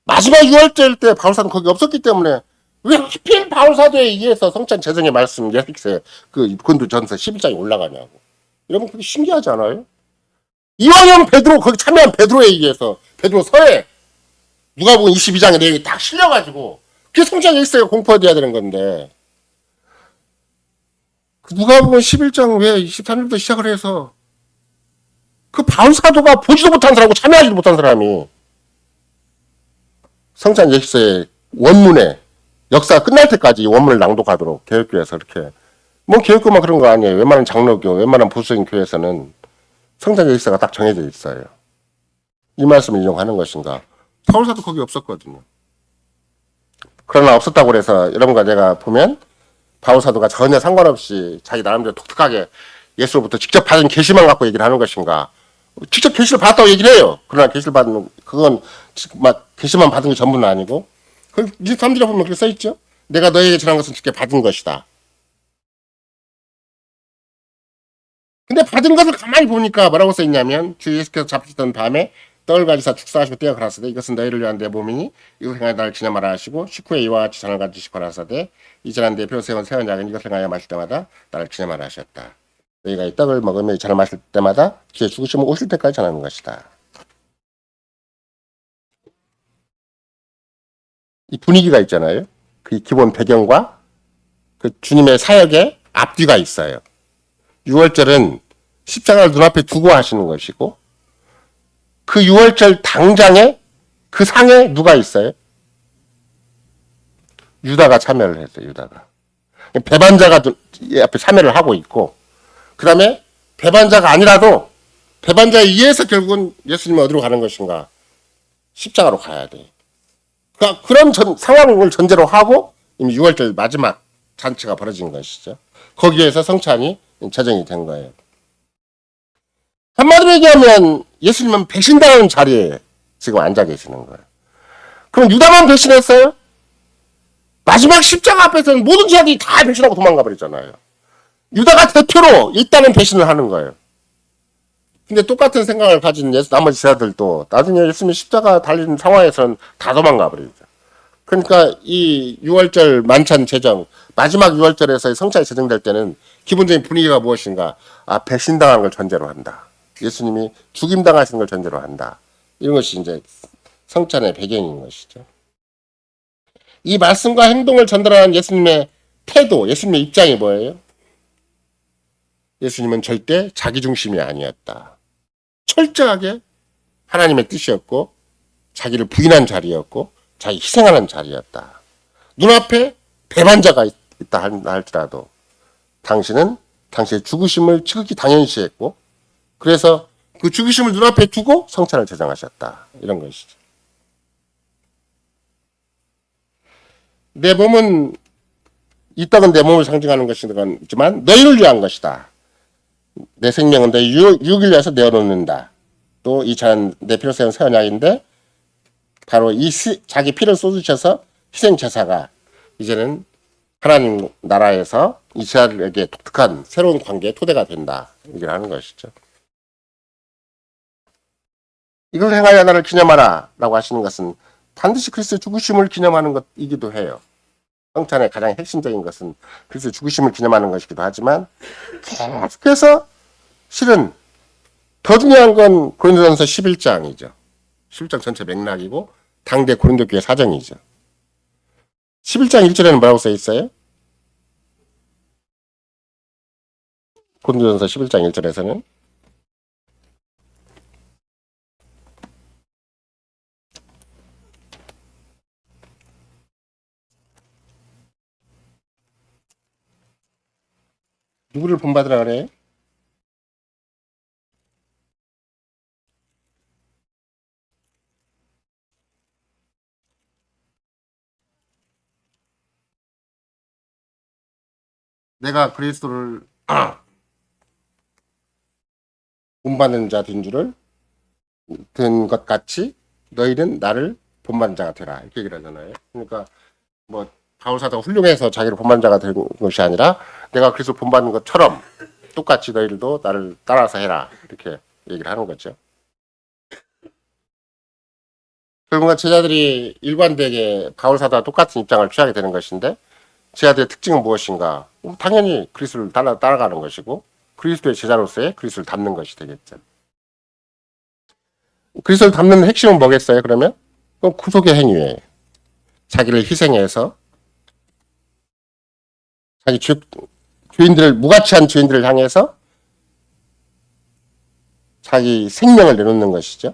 마지막 유월절 때 바울사도는 거기 없었기 때문에 왜 하필 바울사도에 의해서 성찬 제정의 말씀 예수께서 그 고린도전서 11장에 올라가냐고. 여러분 그게 신기하지 않아요? 이왕이면 베드로 거기 참여한 베드로에 의해서 베드로 서에 누가복음 22장의 내용이 딱 실려가지고 그게 성찬 일세가 공포돼야 되는 건데 그 누가복음 11장 왜 23절부터 시작을 해서 그 바울사도가 보지도 못한 사람이고 참여하지도 못한 사람이 성찬 예식서의 원문에 역사가 끝날 때까지 원문을 낭독하도록 개혁교회에서 이렇게 뭐 개혁교만 그런 거 아니에요. 웬만한 장로교, 웬만한 보수적인 교회에서는 성찬 예식서가 딱 정해져 있어요. 이 말씀을 인용하는 것인가? 바울사도 거기 없었거든요. 그러나 없었다고 해서 여러분과 내가 보면 바울사도가 전혀 상관없이 자기 나름대로 독특하게 예수로부터 직접 받은 계시만 갖고 얘기를 하는 것인가? 직접 계시를 받았다고 얘기를 해요. 그러나 계시를 받는 그건 막 계시만 받은 게 전부는 아니고 그 23절에 보면 그렇게 써있죠. 내가 너에게 전한 것은 직접 받은 것이다. 근데 받은 것을 가만히 보니까 뭐라고 써있냐면 주 예수께서 잡히시던 밤에 떡을 가지사 축사하시고 떼어 가라사대 이것은 너희를 위한 내 몸이니 이것을 행하여 나를 기념하라 하시고 식후에 이와 같이 잔을 가지시고 가라사대 이 잔한 내 뼈 세운 새한 작은 이것을 행하여 마실 때마다 나를 기념하라 하셨다. 너희가 이 떡을 먹으며 이 잔을 마실 때마다 주의 죽으심을 오실 때까지 전하는 것이다. 이 분위기가 있잖아요. 그 기본 배경과 그 주님의 사역의 앞뒤가 있어요. 6월절은 십자가를 눈앞에 두고 하시는 것이고 그 6월절 당장에 그 상에 누가 있어요? 유다가 참여를 했어요. 유다가. 배반자가 앞에 참여를 하고 있고 그 다음에 배반자가 아니라도 배반자에 의해서 결국은 예수님이 어디로 가는 것인가? 십자가로 가야 돼. 그러니까 그런 상황을 전제로 하고 이미 6월절 마지막 잔치가 벌어진 것이죠. 거기에서 성찬이 제정이 된 거예요. 한마디로 얘기하면 예수님은 배신당하는 자리에 지금 앉아 계시는 거예요. 그럼 유다만 배신했어요? 마지막 십자가 앞에서는 모든 제자들이 다 배신하고 도망가 버리잖아요. 유다가 대표로 있다는 배신을 하는 거예요. 근데 똑같은 생각을 가진 나머지 제자들도 나중에 예수님이 십자가 달리는 상황에서는 다 도망가 버리죠. 그러니까 이 6월절 만찬 제정, 마지막 6월절에서 성찬이 제정될 때는 기본적인 분위기가 무엇인가? 배신당하는 걸 전제로 한다. 예수님이 죽임당하시는 걸 전제로 한다. 이런 것이 이제 성찬의 배경인 것이죠. 이 말씀과 행동을 전달하는 예수님의 태도, 예수님의 입장이 뭐예요? 예수님은 절대 자기중심이 아니었다. 철저하게 하나님의 뜻이었고 자기를 부인한 자리였고 자기 희생하는 자리였다. 눈앞에 배반자가 있다 할지라도 당신은 당신의 죽으심을 지극히 당연시했고 그래서 그 죽으심을 눈앞에 두고 성찬을 제정하셨다. 이런 것이죠. 내 몸은 이 떡은 내 몸을 상징하는 것이지만 너희를 위한 것이다. 내 생명은 내 유익을 위해서 내어놓는다. 또 이 잔 내 피로 세운 새 언약인데 바로 자기 피를 쏟으셔서 희생 제사가 이제는 하나님 나라에서 이스라엘에게 독특한 새로운 관계의 토대가 된다. 얘기를 하는 것이죠. 이걸 행하여 나를 기념하라 라고 하시는 것은 반드시 그리스도의 죽으심을 기념하는 것이기도 해요. 성찬의 가장 핵심적인 것은 그리스도의 죽으심을 기념하는 것이기도 하지만 계속해서 실은 더 중요한 건 고린도전서 11장이죠. 11장 전체 맥락이고 당대 고린도 교회 사정이죠. 11장 1절에는 뭐라고 써 있어요? 고린도전서 11장 1절에서는 누구를 본받으라 그래? 내가 그리스도를 본받는 자 된 줄을 된 것 같이 너희는 나를 본받는 자가 되라 이렇게 얘기를 하잖아요. 그러니까 뭐 바울 사도가 훌륭해서 자기를 본받는 자가 된 것이 아니라 내가 그리스도 본받는 것처럼 똑같이 너희들도 나를 따라서 해라 이렇게 얘기를 하는 거죠. 결국은 제자들이 일관되게 바울 사도와 똑같은 입장을 취하게 되는 것인데 제자들의 특징은 무엇인가? 당연히 그리스도를 따라가는 것이고 그리스도의 제자로서의 그리스도를 닮는 것이 되겠죠. 그리스도를 닮는 핵심은 뭐겠어요? 그러면 그건 구속의 행위예요. 자기를 희생해서 자기 주인들을 무가치한 주인들을 향해서 자기 생명을 내놓는 것이죠.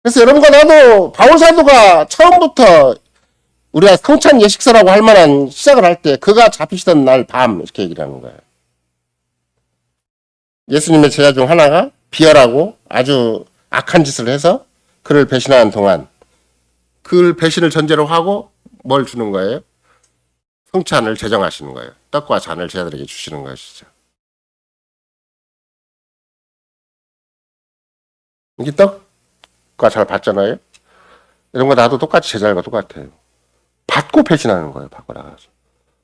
그래서 여러분과 나도 바울 사도가 처음부터 우리가 성찬 예식서라고 할 만한 시작을 할 때 그가 잡히시던 날 밤 이렇게 얘기를 하는 거예요. 예수님의 제자 중 하나가 비열하고 아주 악한 짓을 해서 그를 배신하는 동안 그 배신을 전제로 하고 뭘 주는 거예요? 성찬을 제정하시는 거예요. 떡과 잔을 제자들에게 주시는 것이죠. 이게 떡과 잔을 받잖아요. 이런 거 나도 똑같이 제자들과 똑같아요. 받고 배신하는 거예요. 밖에 나가서.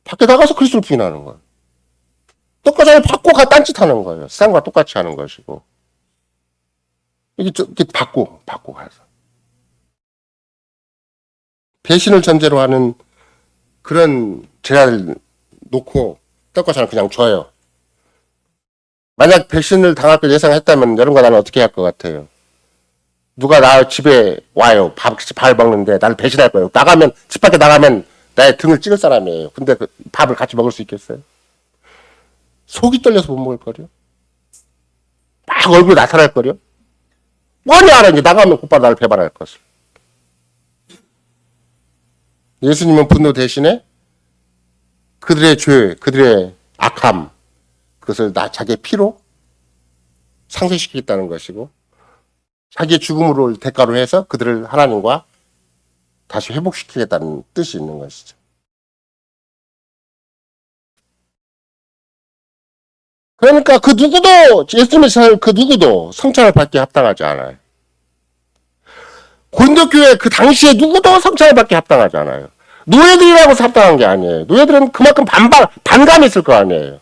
밖에 나가서 그리스도를 부인하는 거예요. 떡과 잔을 받고 딴짓하는 거예요. 세상과 똑같이 하는 것이고. 이게 받고 가서. 배신을 전제로 하는 그런 제자를 놓고 떡과 잔을 그냥 줘요. 만약 배신을 당할 걸 예상했다면 여러분과 나는 어떻게 할 것 같아요? 누가 나 집에 와요. 밥을 먹는데 나를 배신할 거예요. 집 밖에 나가면 나의 등을 찍을 사람이에요. 근데 그 밥을 같이 먹을 수 있겠어요? 속이 떨려서 못 먹을 거려? 막 얼굴 나타날 거려? 뭐니 알아, 이제 나가면 곧바로 나를 배반할 것을. 예수님은 분노 대신에 그들의 죄, 그들의 악함, 그것을 자기의 피로 상쇄시키겠다는 것이고, 자기의 죽음으로 대가로 해서 그들을 하나님과 다시 회복시키겠다는 뜻이 있는 것이죠. 그러니까 그 누구도, 예수님의 제자 그 누구도 성찬을 받기에 합당하지 않아요. 고린도 교회 그 당시에 누구도 성찬을 받기에 합당하지 않아요. 노예들이라고 해서 합당한 게 아니에요. 노예들은 그만큼 반감이 있을 거 아니에요.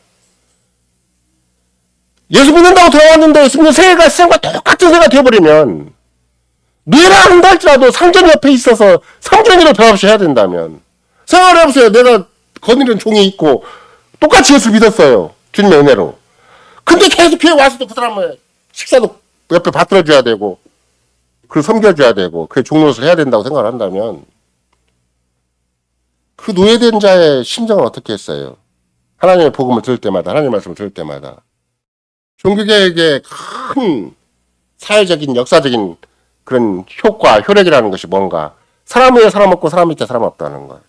예수 믿는다고 들어왔는데 예수 믿는 세상과 똑같은 세가 되어버리면 노예라 한다 할지라도 상전 옆에 있어서 상전이로 변함없이 해야 된다면 생각을 해보세요. 내가 거느리는 종이 있고 똑같이 예수 믿었어요. 주님의 은혜로. 근데 계속 교회 와서도 그 사람을 식사도 옆에 받들어줘야 되고 그걸 섬겨줘야 되고 그게 종로릇을 해야 된다고 생각을 한다면 그 노예된 자의 심정은 어떻게 했어요? 하나님의 복음을 들을 때마다 하나님의 말씀을 들을 때마다 종교개혁의 큰 사회적인 역사적인 그런 효과, 효력이라는 것이 뭔가 사람 위에 사람 없고 사람 밑에 사람 없다는 거예요.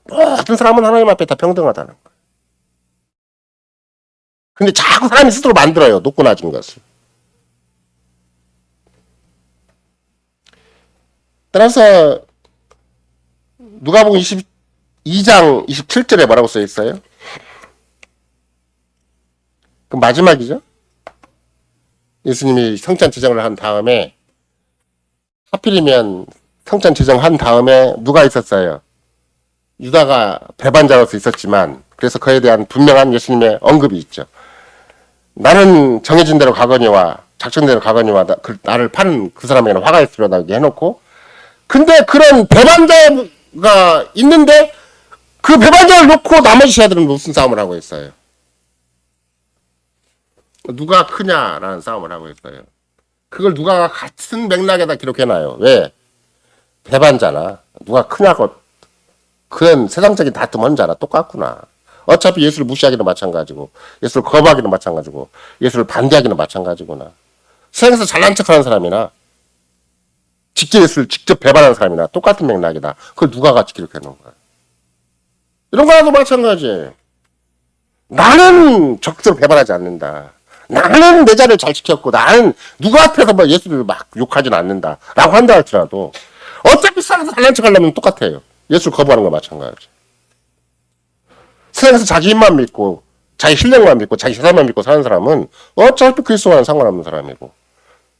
모든 사람은 하나님 앞에 다 평등하다는 거예요. 근데 자꾸 사람이 스스로 만들어요. 높고 낮은 것을. 따라서 누가복음 22장 27절에 뭐라고 써 있어요? 그 마지막이죠. 예수님이 성찬 제정을 한 다음에 하필이면 성찬 제정한 다음에 누가 있었어요? 유다가 배반자로서 있었지만 그래서 그에 대한 분명한 예수님의 언급이 있죠. 나는 정해진 대로 가거니와 작정대로 가거니와 나를 파는 그 사람에게는 화가 있으려나게 해놓고 근데 그런 배반자가 있는데 그 배반자를 놓고 나머지 제자들은 무슨 싸움을 하고 있어요? 누가 크냐라는 싸움을 하고 있어요. 그걸 누가 같은 맥락에다 기록해놔요. 왜? 배반자나 누가 크냐고 그런 세상적인 다툼 혼자나 똑같구나. 어차피 예수를 무시하기는 마찬가지고 예수를 거부하기는 마찬가지고 예수를 반대하기는 마찬가지구나. 세상에서 잘난 척하는 사람이나 예수를 직접 배반하는 사람이나 똑같은 맥락이다. 그걸 누가 같이 기록해놓은 거야. 이런 거라도 마찬가지예요. 나는 적극적으로 배반하지 않는다. 나는 내 자리를 잘 지켰고 나는 누구 앞에서 뭐 예수를 막 욕하진 않는다 라고 한다 할지라도 어차피 세상에서 잘난 척하려면 똑같아요. 예수를 거부하는 거 마찬가지. 세상에서 자기 힘만 믿고 자기 실력만 믿고 자기 재산만 믿고 사는 사람은 어차피 그리스도와는 상관없는 사람이고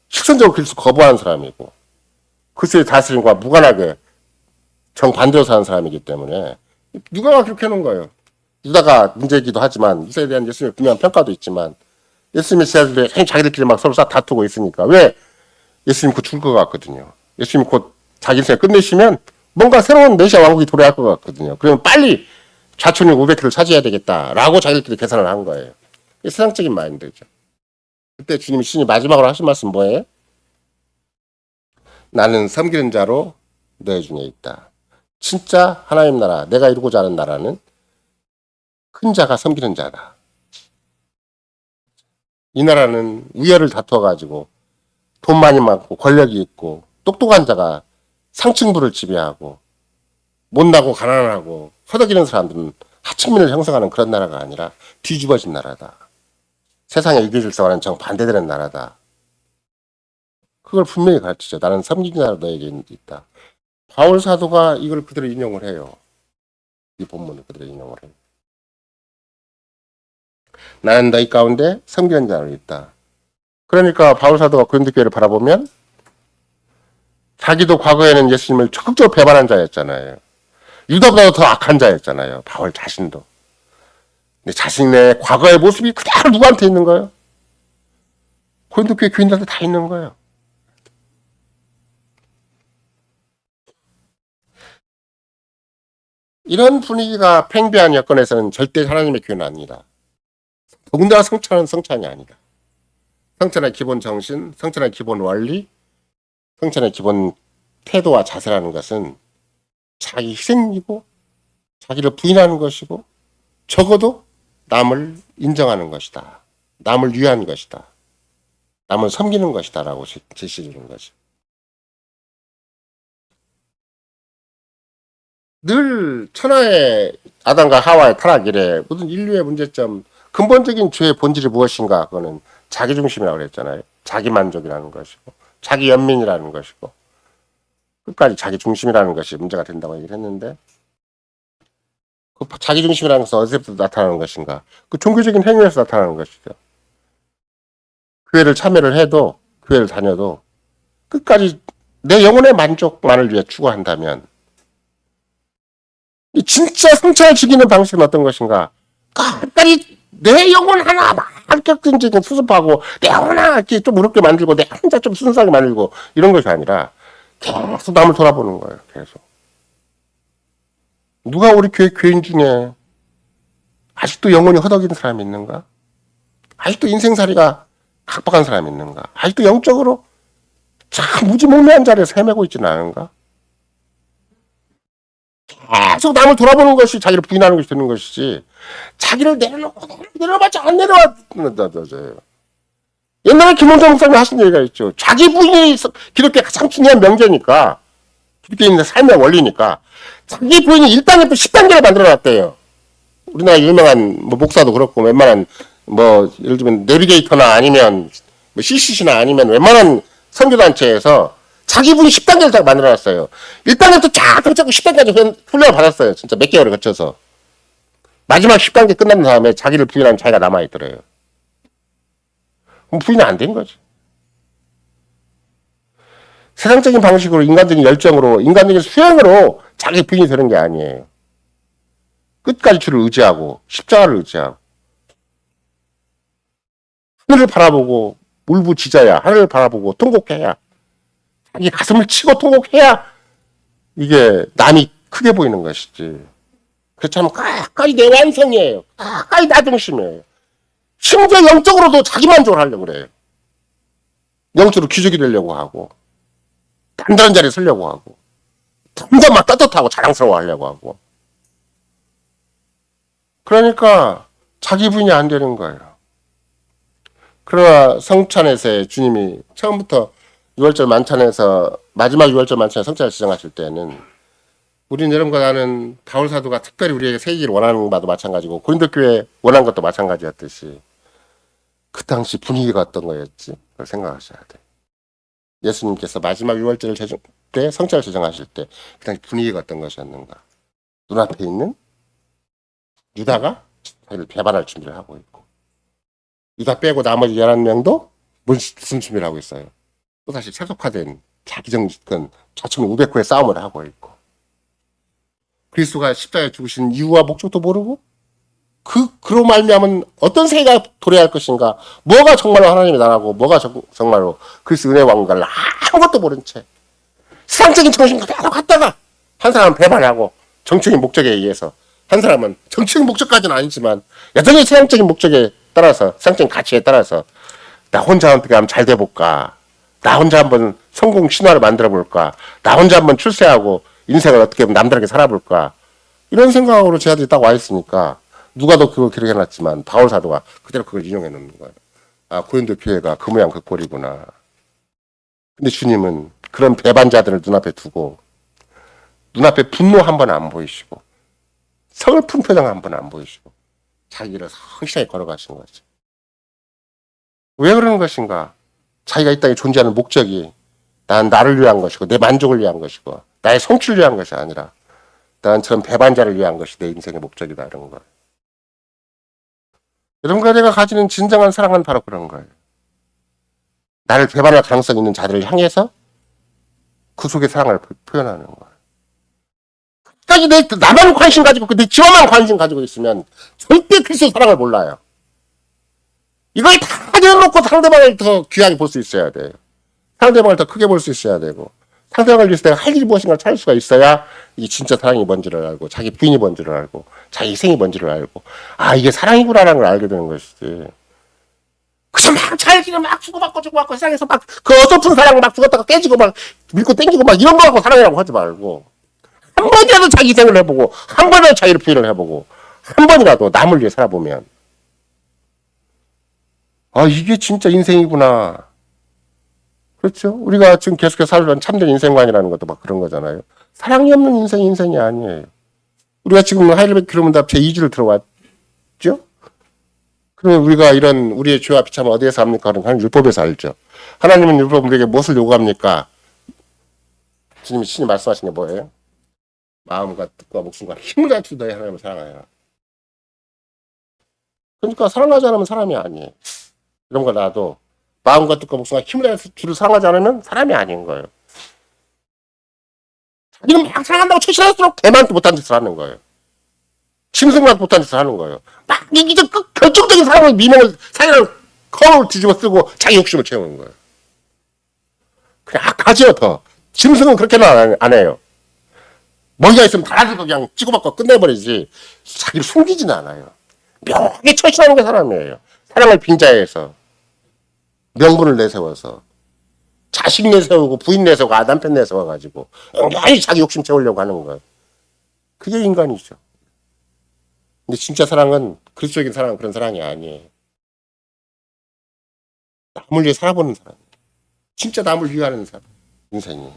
실천적으로 그리스도 거부하는 사람이고 그리스도의 다스림과 무관하게 정반대로 사는 사람이기 때문에 누가 그렇게 해놓은 거예요. 유다가 문제이기도 하지만 유다에 대한 예수님의 분명한 평가도 있지만 예수님의 제자들이 자기들끼리 막 서로 싹 다투고 있으니까 왜? 예수님 곧 죽을 것 같거든요. 예수님 곧 자기 인생을 끝내시면 뭔가 새로운 메시아 왕국이 도래할 것 같거든요. 그러면 빨리 좌천이 500km를 차지해야 되겠다라고 자기들끼리 계산을 한 거예요. 이게 세상적인 마인드죠. 그때 주님이 마지막으로 하신 말씀 뭐예요? 나는 섬기는 자로 너희 중에 있다. 진짜 하나님 나라, 내가 이루고자 하는 나라는 큰 자가 섬기는 자다. 이 나라는 우열을 다투어가지고 돈 많이 많고 권력이 있고 똑똑한 자가 상층부를 지배하고 못나고 가난하고 허덕이는 사람들은 하층민을 형성하는 그런 나라가 아니라 뒤집어진 나라다. 세상의 위계질서와는 정반대되는 나라다. 그걸 분명히 가르치죠. 나는 섬기는 자로 너에게 있다. 바울 사도가 이걸 그대로 인용을 해요. 이 본문을 그대로 인용을 해요. 나는 너희 가운데 섬기는 자로 있다. 그러니까 바울 사도가 고린도 교회를 바라보면 자기도 과거에는 예수님을 적극적으로 배반한 자였잖아요. 유다보다 더 악한 자였잖아요. 바울 자신도. 근데 자신의 과거의 모습이 그대로 누구한테 있는 거예요? 고린도 교회 교인들한테 다 있는 거예요. 이런 분위기가 팽배한 여건에서는 절대 하나님의 교회는 아니다. 더군다나 성찬은 성찬이 아니다. 성찬의 기본 정신, 성찬의 기본 원리, 성찬의 기본 태도와 자세라는 것은 자기 희생이고 자기를 부인하는 것이고 적어도 남을 인정하는 것이다. 남을 위한 것이다. 남을 섬기는 것이다 라고 제시해 주는 거죠. 늘 천하의 아담과 하와의 타락 이래 모든 인류의 문제점 근본적인 죄의 본질이 무엇인가? 그거는 자기중심이라고 그랬잖아요. 자기만족이라는 것이고 자기연민이라는 것이고 끝까지 자기중심이라는 것이 문제가 된다고 얘기를 했는데 그 자기중심이라는 것은 어디서부터 나타나는 것인가? 그 종교적인 행위에서 나타나는 것이죠. 교회를 참여를 해도 교회를 다녀도 끝까지 내 영혼의 만족만을 위해 추구한다면 진짜 성찬을 즐기는 방식은 어떤 것인가? 끝까지 내 영혼 하나 합격적인 수습하고 내 영혼 하나 이렇게 좀 어렵게 만들고 내 혼자 좀 순수하게 만들고 이런 것이 아니라 계속 남을 돌아보는 거예요. 계속. 누가 우리 교회 교인 중에 아직도 영혼이 허덕이는 사람이 있는가? 아직도 인생살이가 각박한 사람이 있는가? 아직도 영적으로 참 무지몽매한 자리에서 헤매고 있지는 않은가? 계속 남을 돌아보는 것이 자기를 부인하는 것이 되는 것이지 자기를 내려봤자 안 내려왔다죠. 옛날에 김원장 목사님이 하신 얘기가 있죠. 자기 부인이 기독교의 가장 중요한 명제니까 기독교인의 삶의 원리니까 자기 부인이 1단계부터 10단계를 만들어놨대요. 우리나라 유명한 목사도 그렇고 웬만한 뭐 예를 들면 내비게이터나 아니면 뭐 CCC나 아니면 웬만한 선교단체에서 자기분이 10단계를 다 만들어놨어요. 1단계부터 쫙 펼쳤고 10단계까지 훈련을 받았어요. 진짜 몇 개월을 거쳐서. 마지막 10단계 끝난 다음에 자기를 부인한 자기가 남아있더래요. 그럼 부인이 안 된 거지. 세상적인 방식으로 인간적인 열정으로 인간적인 수행으로 자기 부인이 되는 게 아니에요. 끝까지 주를 의지하고 십자가를 의지하고 하늘을 바라보고 울부짖어야 하늘을 바라보고 통곡해야 자기 가슴을 치고 통곡해야 이게 남이 크게 보이는 것이지. 그렇다면 가까이 내 완성이에요. 가까이 나 중심이에요. 심지어 영적으로도 자기 만족을 하려고 그래요. 영적으로 귀족이 되려고 하고 단단한 자리에 서려고 하고 점점 막 떳떳하고 자랑스러워 하려고 하고 그러니까 자기 부인이 안 되는 거예요. 그러나 성찬에서 주님이 처음부터 6월절 만찬에서 마지막 6월절 만찬에 성찬을 지정하실 때는 우리는 여러분과 나는 바울 사도가 특별히 우리에게 세기를 원하는 바도 마찬가지고 고린도 교회 원하는 것도 마찬가지였듯이 그 당시 분위기가 어떤 거였지? 그걸 생각하셔야 돼. 예수님께서 마지막 6월절을 제정 때 성찬을 제정하실 때 그 당시 분위기가 어떤 것이었는가? 눈앞에 있는 유다가 자기를 배반할 준비를 하고 있고 유다 빼고 나머지 11명도 무슨 준비를 하고 있어요? 또다시 세속화된 자기정권 좌충 우백호의 싸움을 하고 있고 그리스도가 십자가에 죽으신 이유와 목적도 모르고 그로 말미암은 어떤 세계가 도래할 것인가 뭐가 정말로 하나님의 나라고 뭐가 정말로 그리스도 은혜의 왕국을 아무것도 모른 채 세상적인 정신과 계속 갔다가 한 사람은 배반하고 정치적인 목적에 의해서 한 사람은 정치적인 목적까지는 아니지만 여전히 세상적인 목적에 따라서 세상적인 가치에 따라서 나 혼자 어떻게 하면 잘 돼볼까 나 혼자 한번 성공 신화를 만들어 볼까 나 혼자 한번 출세하고 인생을 어떻게 하면 남다르게 살아볼까 이런 생각으로 제 아들이 딱 와 있으니까 누가 더 그걸 기록해놨지만 바울 사도가 그대로 그걸 인용해 놓는 거예요. 아 고린도 교회가 그 모양 그 꼴이구나. 근데 주님은 그런 배반자들을 눈앞에 두고 눈앞에 분노 한 번 안 보이시고 서글픈 표정 한 번 안 보이시고 자기를 성실하게 걸어가신 거죠. 왜 그러는 것인가? 자기가 이 땅에 존재하는 목적이 난 나를 위한 것이고 내 만족을 위한 것이고 나의 성취를 위한 것이 아니라 난 저런 배반자를 위한 것이 내 인생의 목적이다 이런 거예요. 여러분과 내가 가지는 진정한 사랑은 바로 그런 거예요. 나를 배반할 가능성 있는 자들을 향해서 그 속에 사랑을 표현하는 거예요. 끝까지 나만 관심 가지고 내 지원만 관심 가지고 있으면 절대 그리스도 사랑을 몰라요. 이걸 다 내놓고 상대방을 더 귀하게 볼 수 있어야 돼요. 상대방을 더 크게 볼 수 있어야 되고 상대방을 위해서 내가 할 일이 무엇인가를 찾을 수가 있어야 이 진짜 사랑이 뭔지를 알고 자기 부인이 뭔지를 알고 자기 희생이 뭔지를 알고 아 이게 사랑이구나라는 걸 알게 되는 것이지. 그래서 막 자기는 막 주고받고 세상에서 막 그 어설픈 사랑 막 죽었다가 깨지고 막 밀고 땡기고 막 이런 거 갖고 사랑이라고 하지 말고 한 번이라도 자기 희생을 해보고 한 번이라도 자기를 부인을 해보고 한 번이라도 남을 위해 살아보면 아 이게 진짜 인생이구나. 그렇죠? 우리가 지금 계속해서 살던 참된 인생관이라는 것도 막 그런 거잖아요. 사랑이 없는 인생이 아니에요. 우리가 지금 하이델베르크 교문답 제2주를 들어왔죠? 그러면 우리가 이런 우리의 죄와 비참은 어디에서 합니까? 그럼 율법에서 알죠. 하나님은 율법 우리에게 무엇을 요구합니까? 주님이 신이 말씀하신 게 뭐예요? 마음과 뜻과 목숨과 힘을 다해 너희 하나님을 사랑하여라. 그러니까 사랑하지 않으면 사람이 아니에요. 이런 거 나도 마음과 뜻과 목숨과 힘을 다해서 주를 사랑하지 않으면 사람이 아닌 거예요. 자기는 막 사랑한다고 최신할수록 대만도 못한 짓을 하는 거예요. 심승만 못한 짓을 하는 거예요. 막 이제 결정적인 사랑을 미명을 사랑을 거울 뒤집어 쓰고 자기 욕심을 채우는 거예요. 그냥 악하지요 더. 짐승은 그렇게는 안 해요. 머리가 있으면 달아들고 그냥 치고받고 끝내버리지 자기를 숨기지는 않아요. 묘하게 처신하는 게 사람이에요. 사랑을 빙자해서 명분을 내세워서 자식 내세우고 부인 내세우고 남편 내세워가지고 엉덩이 자기 욕심 채우려고 하는 거예요. 그게 인간이죠. 근데 진짜 사랑은 그리스도적인 사랑은 그런 사랑이 아니에요. 남을 위해 살아보는 사람. 진짜 남을 위하는 사람. 인생이에요.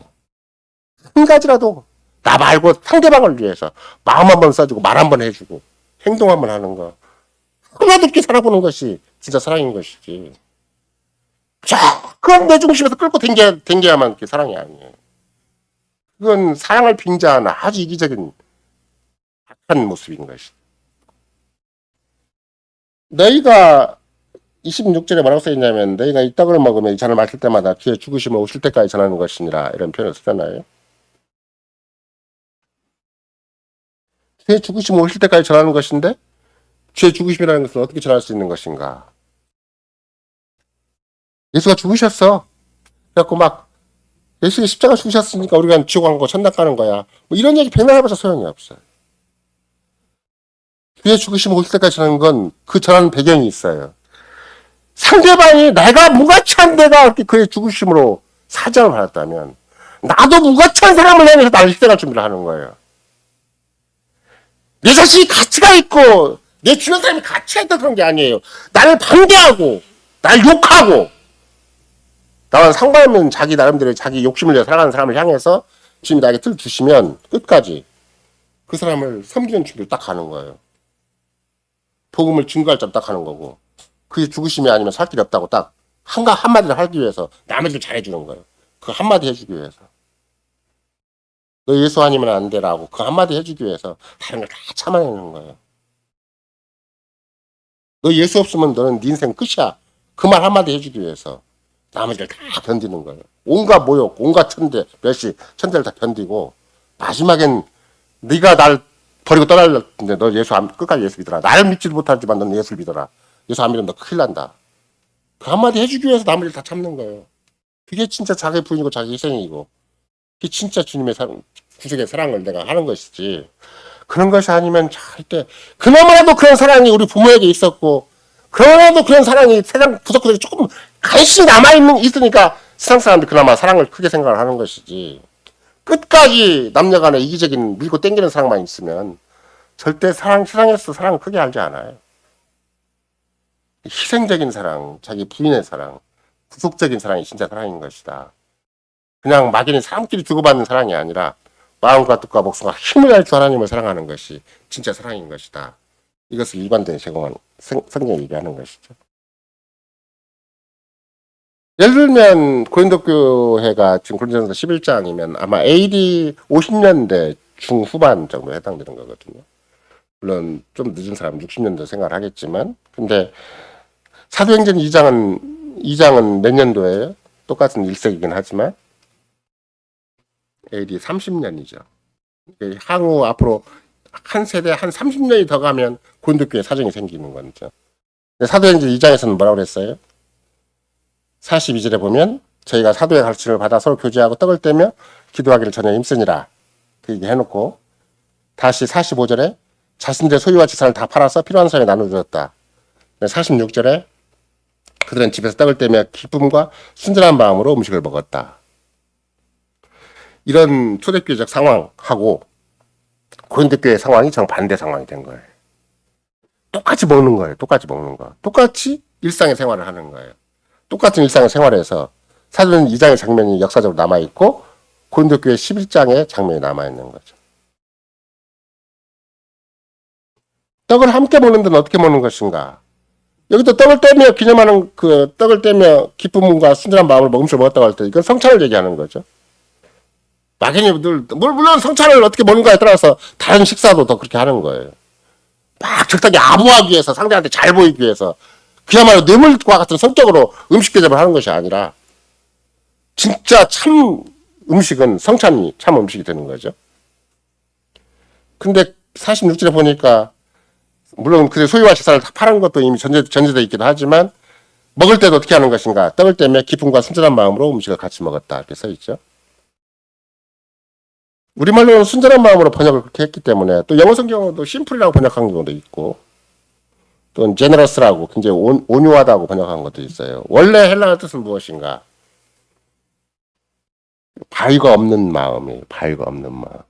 한 가지라도 나 말고 상대방을 위해서 마음 한번 써주고 말 한번 해주고 행동 한번 하는 거. 하나도 없게 살아보는 것이 진짜 사랑인 것이지. 자, 그건 내 중심에서 끌고 댕겨야만 그게 사랑이 아니에요. 그건 사랑을 빙자한 아주 이기적인 악한 모습인 것이. 너희가 26절에 뭐라고 써있냐면 너희가 이 떡을 먹으면 이 잔을 마실 때마다 주의 죽으심을 오실 때까지 전하는 것이니라 이런 표현을 쓰잖아요. 주의 죽으심을 오실 때까지 전하는 것인데 주의 죽으심이라는 것은 어떻게 전할 수 있는 것인가? 예수가 죽으셨어. 그래갖고 막 예수가 십자가 죽으셨으니까 우리가 지옥 간 거 천당 가는 거야. 뭐 이런 얘기 백날 해봐서 소용이 없어요. 주의 죽으심을 오실 때까지 전하는 건 그 전하는 배경이 있어요. 상대방이 내가 무가치한 내가 그의 죽으심으로 사정을 받았다면 나도 무가치한 사람을 향해서 나를 희생할 준비를 하는 거예요. 내 자신이 가치가 있고 내 주변 사람이 가치가 있다 그런 게 아니에요. 나를 반대하고 나를 욕하고 나와 상관없는 자기 나름대로 자기 욕심을 내어 살아가는 사람을 향해서 주님이 나에게 틀 주시면 끝까지 그 사람을 섬기는 준비를 딱 하는 거예요. 복음을 증거할 점 딱 하는 거고 그게 죽으심이 아니면 살 길이 없다고 딱 한마디를 하기 위해서 나머지를 잘해주는 거예요. 그 한마디 해주기 위해서. 너 예수 아니면 안 되라고 그 한마디 해주기 위해서 다른 걸 다 참아내는 거예요. 너 예수 없으면 너는 네 인생 끝이야. 그 말 한마디 해주기 위해서 나머지를 다 견디는 거예요. 온갖 모욕, 온갖 천대, 멸시, 천대를 다 견디고 마지막엔 네가 날 버리고 떠날는데 너 예수 끝까지 예수 믿어라. 나를 믿지도 못하지만 너는 예수를 믿어라. 예수 안 믿으면 너 큰일 난다. 그 한마디 해주기 위해서 나머지를 다 참는 거예요. 그게 진짜 자기 부인이고 자기 희생이고 그게 진짜 주님의 구속의 사랑을 내가 하는 것이지. 그런 것이 아니면 절대 그나마라도 그런 사랑이 우리 부모에게 있었고 그나마라도 그런 사랑이 세상 구석구석에 조금 간신히 남아있으니까 세상 사람들이 그나마 사랑을 크게 생각을 하는 것이지. 끝까지 남녀간에 이기적인 밀고 땡기는 사랑만 있으면 절대 세상에서 사랑을 크게 알지 않아요. 희생적인 사랑, 자기 부인의 사랑, 구속적인 사랑이 진짜 사랑인 것이다. 그냥 막연히 사람끼리 주고받는 사랑이 아니라 마음과 뜻과 목숨과 힘을 다해 주 하나님을 사랑하는 것이 진짜 사랑인 것이다. 이것을 일관되게 제공한 성경이 얘기하는 것이죠. 예를 들면 고린도 교회가 지금 고린도전서 11장이면 아마 AD 50년대 중후반 정도에 해당되는 거거든요. 물론 좀 늦은 사람 60년도 생각을 하겠지만 근데 사도행전 2장은 몇 년도예요? 똑같은 1세기긴 하지만 AD 30년이죠. 향후 앞으로 한 세대 한 30년이 더 가면 고린도교회 사정이 생기는 거죠. 사도행전 2장에서는 뭐라고 그랬어요? 42절에 보면 저희가 사도의 가르침을 받아 서로 교제하고 떡을 떼며 기도하기를 전혀 힘쓰니라 그 얘기 해놓고 다시 45절에 자신들의 소유와 재산을 다 팔아서 필요한 사람에 나눠주었다. 46절에 그들은 집에서 떡을 떼며 기쁨과 순전한 마음으로 음식을 먹었다. 이런 초대교회적 상황하고 고린도교회 상황이 정반대 상황이 된 거예요. 똑같이 먹는 거예요. 똑같이 먹는 거. 똑같이 일상의 생활을 하는 거예요. 똑같은 일상의 생활에서 사도행 2장의 장면이 역사적으로 남아있고 고린도교회 11장의 장면이 남아있는 거죠. 떡을 함께 먹는 데는 어떻게 먹는 것인가? 여기도 떡을 떼며 기념하는 그 떡을 떼며 기쁨과 순전한 마음으로 음식을 먹었다고 할 때 이건 성찬을 얘기하는 거죠. 막연히 물론 성찬을 어떻게 먹는가에 따라서 다른 식사도 더 그렇게 하는 거예요. 막 적당히 아부하기 위해서 상대한테 잘 보이기 위해서 그야말로 뇌물과 같은 성격으로 음식 대접을 하는 것이 아니라 진짜 참 음식은 성찬이 참 음식이 되는 거죠. 근데 46절에 보니까 물론 그의 소유와 재산을 다 파는 것도 이미 전제되어 있기도 하지만 먹을 때도 어떻게 하는 것인가? 떡을 떼며 기쁨과 순전한 마음으로 음식을 같이 먹었다 이렇게 써있죠. 우리말로는 순전한 마음으로 번역을 그렇게 했기 때문에 또 영어 성경도 심플이라고 번역한 경우도 있고 또 제너러스라고 굉장히 온유하다고 번역한 것도 있어요. 원래 헬라어 뜻은 무엇인가? 바위가 없는 마음이에요. 바위가 없는 마음.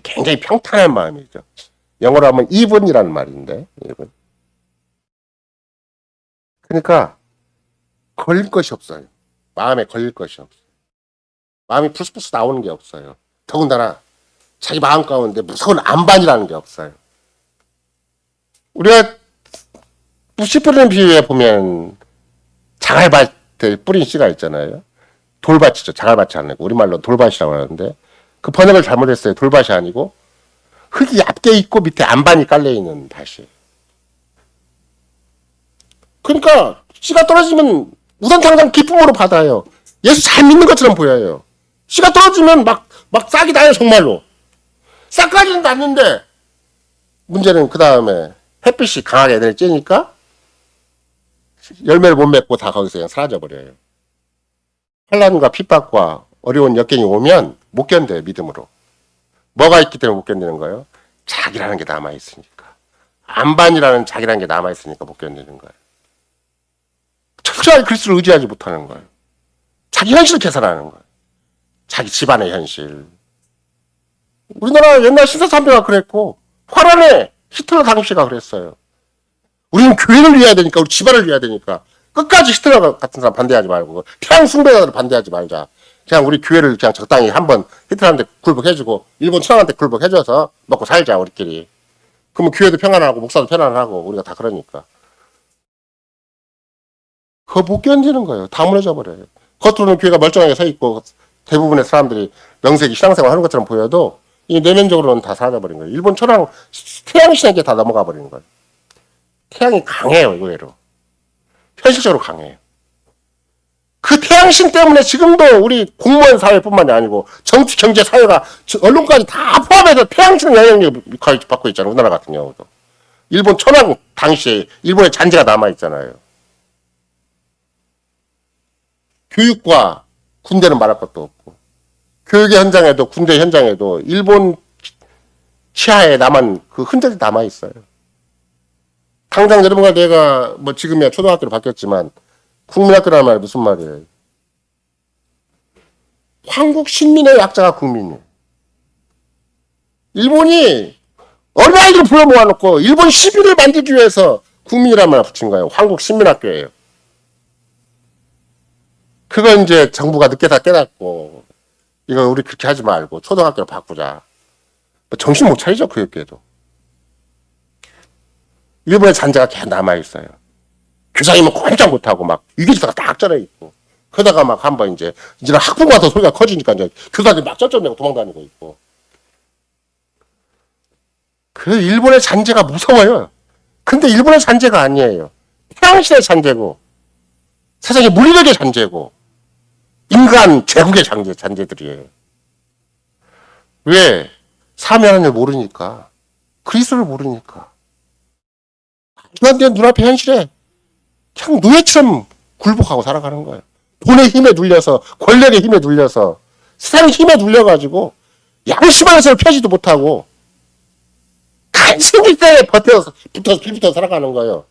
굉장히 평탄한 마음이죠. 영어로 하면 even이라는 말인데 even. 그러니까 걸릴 것이 없어요. 마음에 걸릴 것이 없어요. 마음이 푸스푸스 나오는 게 없어요. 더군다나 자기 마음 가운데 무서운 안반이라는 게 없어요. 우리가 씨 뿌리는 비유에 보면 자갈밭에 뿌린 씨가 있잖아요. 돌밭이죠. 자갈밭이 아니고 우리말로 돌밭이라고 하는데 그 번역을 잘못했어요. 돌밭이 아니고 흙이 얇게 있고 밑에 안반이 깔려있는 밭이에요. 그러니까 씨가 떨어지면 우선창상 기쁨으로 받아요. 예수 잘 믿는 것처럼 보여요. 씨가 떨어지면 막 싹이 나요. 정말로. 싹까지는 났는데 문제는 그 다음에 햇빛이 강하게 애들 쬐니까 열매를 못 맺고 다 거기서 그냥 사라져버려요. 환난과 핍박과 어려운 역경이 오면 못 견뎌요. 믿음으로. 뭐가 있기 때문에 못 견디는 거예요? 자기라는 게 남아있으니까. 안반이라는 자기라는 게 남아있으니까 못 견디는 거예요. 철저하게 그리스도를 의지하지 못하는 거예요. 자기 현실을 계산하는 거예요. 자기 집안의 현실. 우리나라 옛날 신사참배가 그랬고 화란에 히틀러 당시가 그랬어요. 우리는 교회를 위해야 되니까 우리 집안을 위해야 되니까 끝까지 히틀러 같은 사람 반대하지 말고 태양 숭배자들 반대하지 말자. 그냥 우리 교회를 그냥 적당히 한번 히틀러한테 굴복해주고 일본 천황한테 굴복해줘서 먹고 살자 우리끼리. 그러면 교회도 평안하고 목사도 편안하고 우리가 다 그러니까. 그거 못 견디는 거예요. 다 무너져 버려요. 겉으로는 교회가 멀쩡하게 서 있고 대부분의 사람들이 명색이 신앙생활 하는 것처럼 보여도 이 내면적으로는 다 사라져버린 거예요. 일본 천황 태양신에게 다 넘어가 버리는 거예요. 태양이 강해요. 의외로. 현실적으로 강해요. 그 태양신 때문에 지금도 우리 공무원 사회뿐만이 아니고 정치, 경제, 사회가 언론까지 다 포함해서 태양신 영향력을 받고 있잖아요. 우리나라 같은 경우도. 일본 천황 당시에 일본의 잔재가 남아있잖아요. 교육과 군대는 말할 것도 없고 교육의 현장에도 군대 현장에도 일본 치하에 남은 그 흔적이 남아있어요. 당장 여러분과 내가 뭐 지금이야 초등학교로 바뀌었지만 국민학교라는 말이 무슨 말이에요? 한국 신민의 약자가 국민이에요. 일본이 어린아이들을 불러 모아놓고 일본 시민을 만들기 위해서 국민이라는 말 붙인 거예요. 한국 신민학교예요. 그거 이제 정부가 늦게 다 깨닫고 이거 우리 그렇게 하지 말고 초등학교로 바꾸자. 정신 못 차리죠. 교육계도. 일본의 잔재가 계속 남아있어요. 교사님은 꼼짝 못하고 막 위기지도가 딱 절해있고 그러다가 막 한번 이제는 학부모가 더 소리가 커지니까 이제 교사들이 막 쩔쩔매고 도망다니고 있고. 그 일본의 잔재가 무서워요. 근데 일본의 잔재가 아니에요. 태양신의 잔재고 세상의 물리력의 잔재고 인간 제국의 잔재들이에요. 왜? 사면을 모르니까. 그리스도를 모르니까. 내 눈앞의 현실에 그냥 노예처럼 굴복하고 살아가는 거예요. 돈의 힘에 눌려서, 권력의 힘에 눌려서, 세상의 힘에 눌려가지고, 양심 안에서 펴지도 못하고, 간생길 때 붙어서 살아가는 거예요.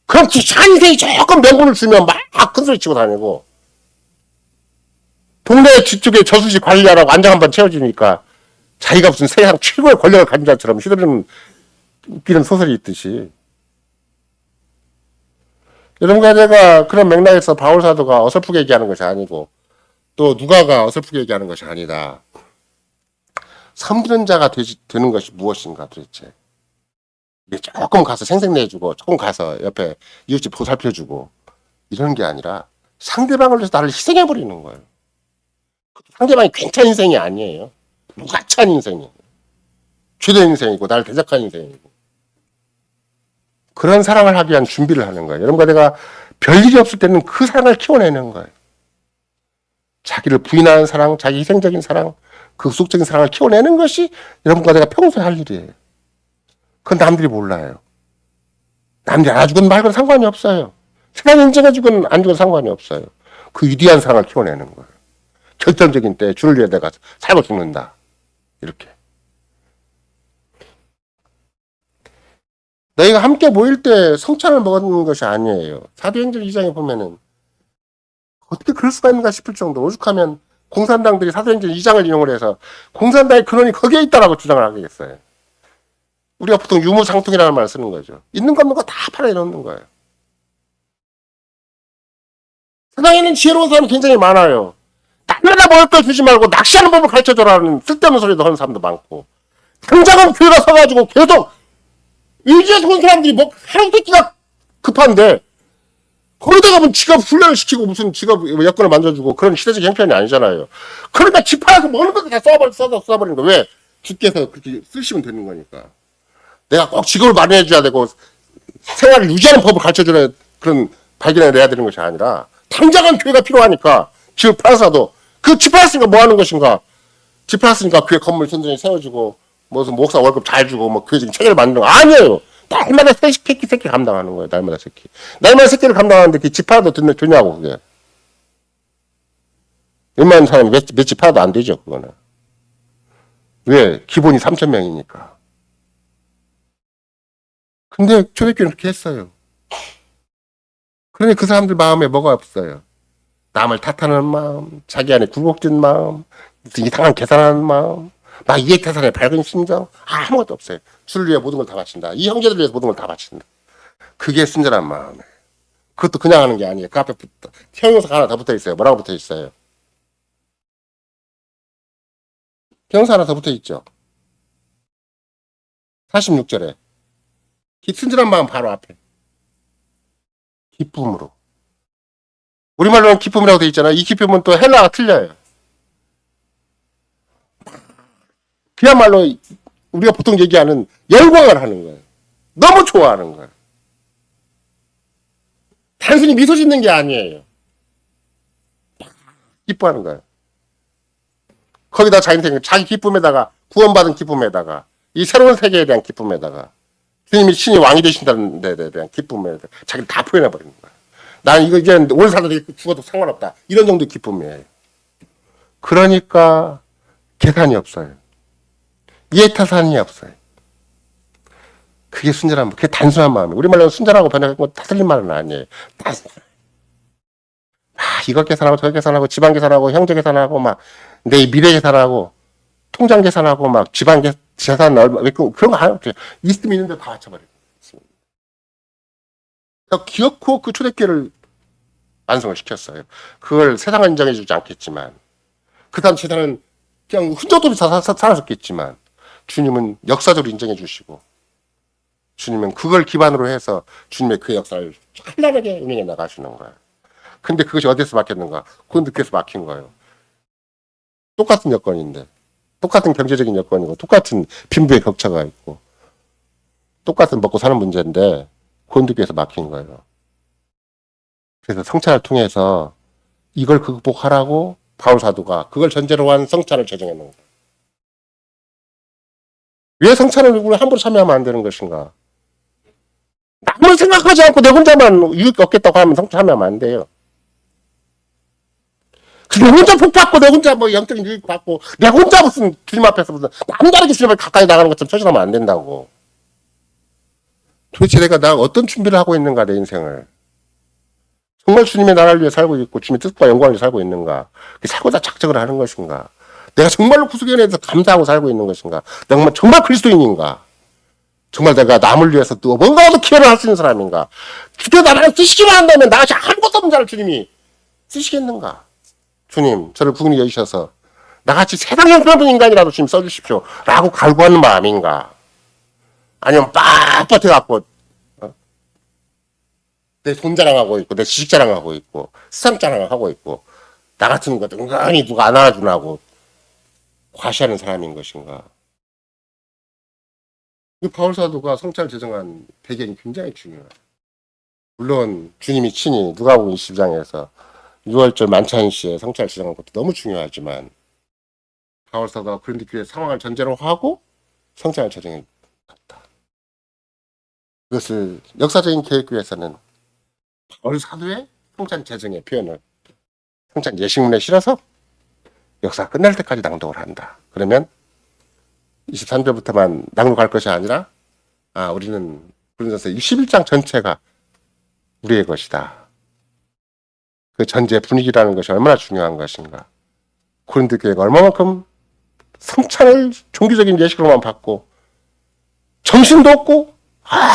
그럼 한생이 조금 명분을 주면 막 큰소리 치고 다니고, 동네 뒤쪽에 저수지 관리하라고 안장 한번 채워주니까, 자기가 무슨 세상 최고의 권력을 가진 자처럼 휘두르는 웃기는 소설이 있듯이. 여러분과 제가 그런 맥락에서 바울 사도가 어설프게 얘기하는 것이 아니고 또 누가가 어설프게 얘기하는 것이 아니다. 섬기는 자가 되는 것이 무엇인가 도대체. 조금 가서 생색내주고 조금 가서 옆에 이웃집 보살펴주고 이런 게 아니라 상대방을 위해서 나를 희생해버리는 거예요. 상대방이 괜찮은 인생이 아니에요. 무가치한 인생이에요. 죄된 인생이고 나를 대적한 인생이고. 그런 사랑을 하기 위한 준비를 하는 거예요. 여러분과 내가 별일이 없을 때는 그 사랑을 키워내는 거예요. 자기를 부인하는 사랑, 자기 희생적인 사랑, 그 구속적인 사랑을 키워내는 것이 여러분과 내가 평소에 할 일이에요. 그건 남들이 몰라요. 남들이 알아주건 말건 상관이 없어요. 세상 인정해주건 안 주건 상관이 없어요. 그 위대한 사랑을 키워내는 거예요. 결정적인 때 주를 위해 내가 살고 죽는다. 이렇게. 너희가 함께 모일 때 성찬을 먹는 것이 아니에요. 사도행전 2장에 보면은 어떻게 그럴 수가 있는가 싶을 정도로 오죽하면 공산당들이 사도행전 2장을 인용을 해서 공산당의 근원이 거기에 있다라고 주장을 하겠어요. 우리가 보통 유무상통이라는 말을 쓰는 거죠. 있는 거 없는 거 다 팔아내놓는 거예요. 세상에는 지혜로운 사람이 굉장히 많아요. 남에다 먹을 걸 주지 말고 낚시하는 법을 가르쳐줘라는 쓸데없는 소리도 하는 사람도 많고 당장은 교회가 서가지고 계속 의지에서 온 사람들이 뭐 하루 새끼가 급한데 거기다가 뭐 지갑 훈련을 시키고 무슨 지갑 여권을 만들어주고 그런 시대적 형편이 아니잖아요. 그러니까 집 팔아서 먹는 것도 다 써버리는 거. 왜? 주께서 그렇게 쓰시면 되는 거니까. 내가 꼭 직업을 마련해줘야 되고 생활을 유지하는 법을 가르쳐주는 그런 발견을 내야 되는 것이 아니라 당장은 교회가 필요하니까 집을 팔아서도 그 집 팔았으니까 뭐 하는 것인가? 집 팔았으니까 교회 건물 든든히 세워주고 무슨 목사 월급 잘 주고 뭐 교회 지금 체계를 만드는 거 아니에요. 날마다 새끼 감당하는 거예요. 날마다 새끼를 감당하는데 그 집 팔아도 되냐고 그게. 웬만한 사람이 몇 집 팔아도 안 되죠 그거는. 왜? 기본이 3,000명이니까. 근데 초대교회는 그렇게 했어요. 그러니 그 사람들 마음에 뭐가 없어요. 남을 탓하는 마음, 자기 안에 굴곡진 마음, 무슨 이상한 계산하는 마음, 막 이해태산의 밝은 심정, 아무것도 없어요. 주를 위해 모든 걸 다 바친다. 이 형제들을 위해서 모든 걸 다 바친다. 그게 순전한 마음이에요. 그것도 그냥 하는 게 아니에요. 그 앞에 형용사가 하나 더 붙어 있어요. 뭐라고 붙어 있어요? 형용사 하나 더 붙어 있죠. 46절에. 순전한 마음 바로 앞에. 기쁨으로. 우리말로는 기쁨이라고 돼 있잖아요. 이 기쁨은 또 헬라가 틀려요. 그야말로 우리가 보통 얘기하는 열광을 하는 거예요. 너무 좋아하는 거예요. 단순히 미소 짓는 게 아니에요. 기뻐하는 거예요. 거기다 자기 기쁨에다가 구원받은 기쁨에다가 이 새로운 세계에 대한 기쁨에다가 주님이 신이 왕이 되신다는 데 대한 기쁨에 자기를 다 표현해버리는 거예요. 난 이거 이제 오늘 살아도 죽어도 상관없다. 이런 정도의 기쁨이에요. 그러니까 계산이 없어요. 이해타산이 없어요. 그게 순전한 마음, 그게 단순한 마음이에요. 우리말로는 순전하고 번역한 건 다 틀린 말은 아니에요. 다 이거 계산하고 저거 계산하고 집안 계산하고 형제 계산하고 막 내 미래 계산하고 통장 계산하고 막 집안 재산 얼마 그런 거 하나 없어요. 있으면 있는데 다 맞춰버려요. 기어코 그 초대교회를 완성을 시켰어요. 그걸 세상은 인정해주지 않겠지만 그 다음 세상은 그냥 흔적도 살았었겠지만 주님은 역사적으로 인정해 주시고 주님은 그걸 기반으로 해서 주님의 그 역사를 찬란하게 운영해 나가시는 거예요. 근데 그것이 어디서 막혔는가? 그분들께서 막힌 거예요. 똑같은 여건인데 똑같은 경제적인 여건이고 똑같은 빈부의 격차가 있고 똑같은 먹고 사는 문제인데 그분들께서 막힌 거예요. 그래서 성찬을 통해서 이걸 극복하라고 바울 사도가 그걸 전제로 한 성찬을 제정해 놓은 거예요. 왜 성찬을 우리 함부로 참여하면 안 되는 것인가? 남을 생각하지 않고 내 혼자만 유익 얻겠다고 하면 참여하면 안 돼요. 내 혼자 복 받고 내 혼자 뭐 영적인 유익 받고 내 혼자 무슨 주님 앞에서 무슨 남다르게 주님 앞에 가까이 나가는 것처럼 처신하면 안 된다고. 도대체 나 어떤 준비를 하고 있는가 내 인생을. 정말 주님의 나라를 위해 살고 있고 주님의 뜻과 영광을 위해 살고 있는가. 살고자 작정을 하는 것인가. 내가 정말로 구속에 대해서 감사하고 살고 있는 것인가. 내가 정말 그리스도인인가. 정말 내가 남을 위해서 또 뭔가라도 기여를 할 수 있는 사람인가. 주께 나를 쓰시기만 한다면 나같이 아무것도 없는 자를 주님이 쓰시겠는가. 주님 저를 부근히 여기셔서 나같이 세상 형편없는 인간이라도 주님 써주십시오 라고 갈구하는 마음인가. 아니면 빳빳해갖고 내 돈 자랑하고 있고 내 지식 자랑하고 있고 세상 자랑하고 있고 나 같은 것 은근히 누가 안 알아주나고 과시하는 사람인 것인가. 바울 사도가 성찬을 제정한 배경이 굉장히 중요해요. 물론 주님이 친히 누가복음 20장에서 6월절 만찬시에 성찬을 제정한 것도 너무 중요하지만 바울 사도가 고린도 상황을 전제로 하고 성찬을 제정했다. 그것을 역사적인 계획교회에서는 바울 사도의 성찬 제정의 표현을 성찬 예식문에 실어서 역사가 끝날 때까지 낭독을 한다. 그러면 23절부터만 낭독할 것이 아니라 우리는 고린도서 11장 전체가 우리의 것이다. 그 전제 분위기라는 것이 얼마나 중요한 것인가. 고린도 교회가 얼마만큼 성찬을 종교적인 예식으로만 받고 정신도 없고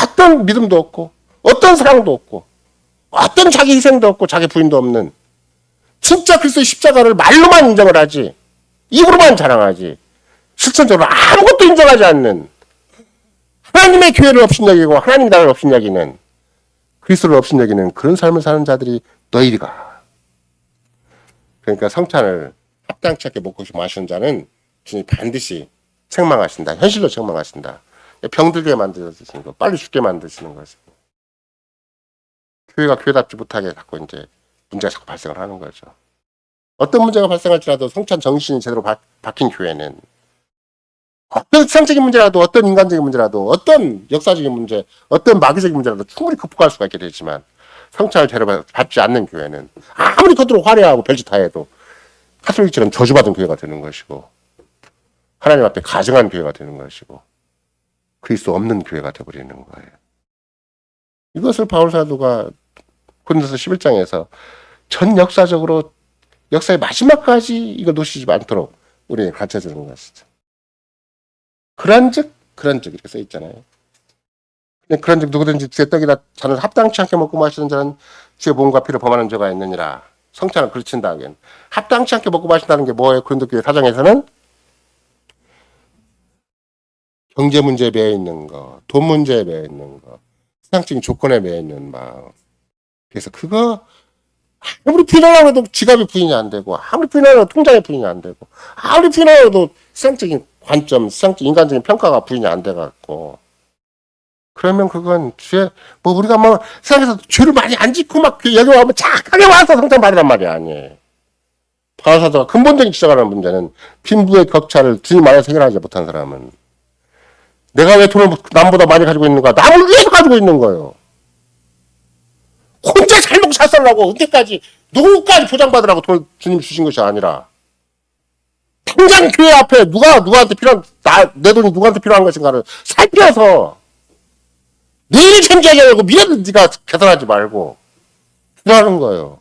어떤 믿음도 없고 어떤 사랑도 없고 어떤 자기 희생도 없고 자기 부인도 없는 진짜 그리스도의 십자가를 말로만 인정을 하지 입으로만 자랑하지 실천적으로 아무것도 인정하지 않는 하나님의 교회를 업신여기고 하나님 나라를 업신여기는 그리스도를 업신여기는 그런 삶을 사는 자들이 너희가. 그러니까 성찬을 합당치 않게 먹고 마시는 자는 주님 반드시 책망하신다. 현실로 책망하신다. 병들게 만드시는 거, 빨리 죽게 만드시는 것이고. 교회가 교회답지 못하게 자꾸 이제 문제가 자꾸 발생을 하는 거죠. 어떤 문제가 발생할지라도 성찬 정신이 제대로 박힌 교회는 어떤 세상적인 문제라도 어떤 인간적인 문제라도 어떤 역사적인 문제 어떤 마귀적인 문제라도 충분히 극복할 수가 있게 되지만 성찬을 제대로 받지 않는 교회는 아무리 겉으로 화려하고 별짓 다 해도 카톨릭처럼 저주받은 교회가 되는 것이고 하나님 앞에 가증한 교회가 되는 것이고 그리스도 없는 교회가 되어버리는 거예요. 이것을 바울 사도가 고린도서 11장에서 전 역사적으로 역사의 마지막까지 이거 놓치지 않도록 우리에게 가르쳐주는 것이죠. 그런즉 이렇게 써 있잖아요. 그런즉 누구든지 주의 떡이나 잔을 합당치 않게 먹고 마시는 자는 주의 몸과 피를 범하는 죄가 있느니라. 성찬을 그르친다 하기엔 합당치 않게 먹고 마신다는 게 뭐예요? 고린도 교회 사정에서는 경제 문제에 매여 있는 거, 돈 문제에 매여 있는 거, 세상적인 조건에 매여 있는 마음. 그래서 그거 아무리 부인하려고 해도 지갑이 부인이 안 되고 아무리 부인하려고 해도 통장에 부인이 안 되고 아무리 부인하려고 해도 세상적인 관점, 세상적인 인간적인 평가가 부인이 안 돼갖고 그러면 그건 죄, 뭐 우리가 뭐 세상에서 죄를 많이 안 짓고 막 여기 와면 착하게 와서 성찬 받으란 말이 아니에요. 바울사도가 근본적인 지적하는 문제는 빈부의 격차를 주님 안에서 해결하지 못한 사람은 내가 왜 돈을 남보다 많이 가지고 있는가? 남을 위해서 가지고 있는 거예요. 혼자 잘 먹고 잘 살라고 언제까지 누구까지 보장받으라고 돈을 주님 주신 것이 아니라 당장 교회 앞에 누구한테 필요한 내 돈이 누구한테 필요한 것인가를 살펴서 내일 챙겨야 하고 미래는 네가 계산하지 말고 주라는 거예요.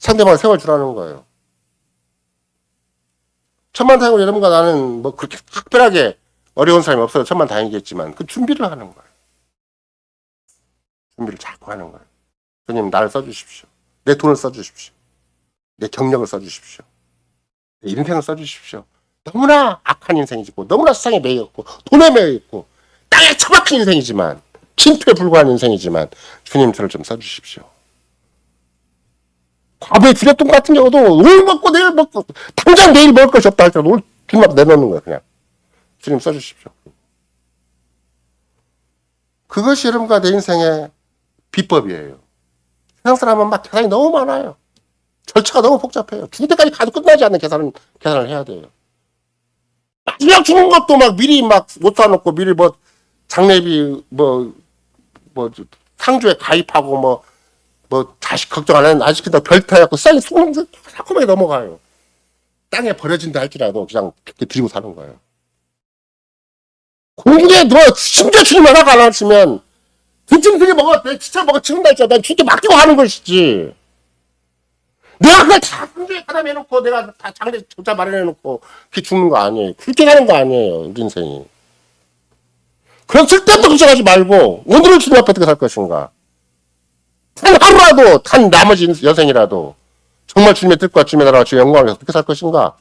상대방을 세워주라는 거예요. 천만다행으로 여러분과 나는 뭐 그렇게 특별하게 어려운 사람이 없어서 천만다행이겠지만 그 준비를 하는 거예요. 준비를 자꾸 하는 거예요. 주님 나를 써주십시오. 내 돈을 써주십시오. 내 경력을 써주십시오. 내 인생을 써주십시오. 너무나 악한 인생이고 너무나 세상에 매여있고 돈에 매여있고 땅에 처박힌 인생이지만 침투에 불과한 인생이지만 주님 저를 좀 써주십시오. 과부의 주례돈 같은 경우도 오늘 먹고 내일 먹고 당장 내일 먹을 것이 없다 할지라도 오늘 주님 앞에 내놓는 거예요. 그냥 주님 써주십시오. 그것이 여러분과 내 인생의 비법이에요. 세상 사람은 막 계산이 너무 많아요. 절차가 너무 복잡해요. 죽을 때까지 가도 끝나지 않는 계산을 해야 돼요. 마지막 죽는 것도 막 미리 막 못 사놓고 미리 뭐 장례비 뭐 상주에 가입하고 뭐 자식 걱정 안 시킨다고 별타갖고 쌀이 새콤하게 넘어가요. 땅에 버려진다 할지라도 그냥 그렇게 드리고 사는 거예요. 공중에 너 심지어 주님 하나가 안 하시면 등짐 등에 먹어 내 지쳐 먹어 죽는다 했잖아. 난 주께 맡기고 하는 것이지. 내가 그걸 다 공중에 가담 해놓고 내가 다 장례 절차 마련해놓고 그렇게 죽는 거 아니에요. 그렇게 하는 거 아니에요. 우리 인생이. 그럼 쓸데없는 걱정하지 말고 오늘을 주님 앞에 어떻게 살 것인가. 단 하루라도 단 나머지 여생이라도 정말 주님의 뜻과 주님의 나라와 주의 영광을 위해서 어떻게 살 것인가.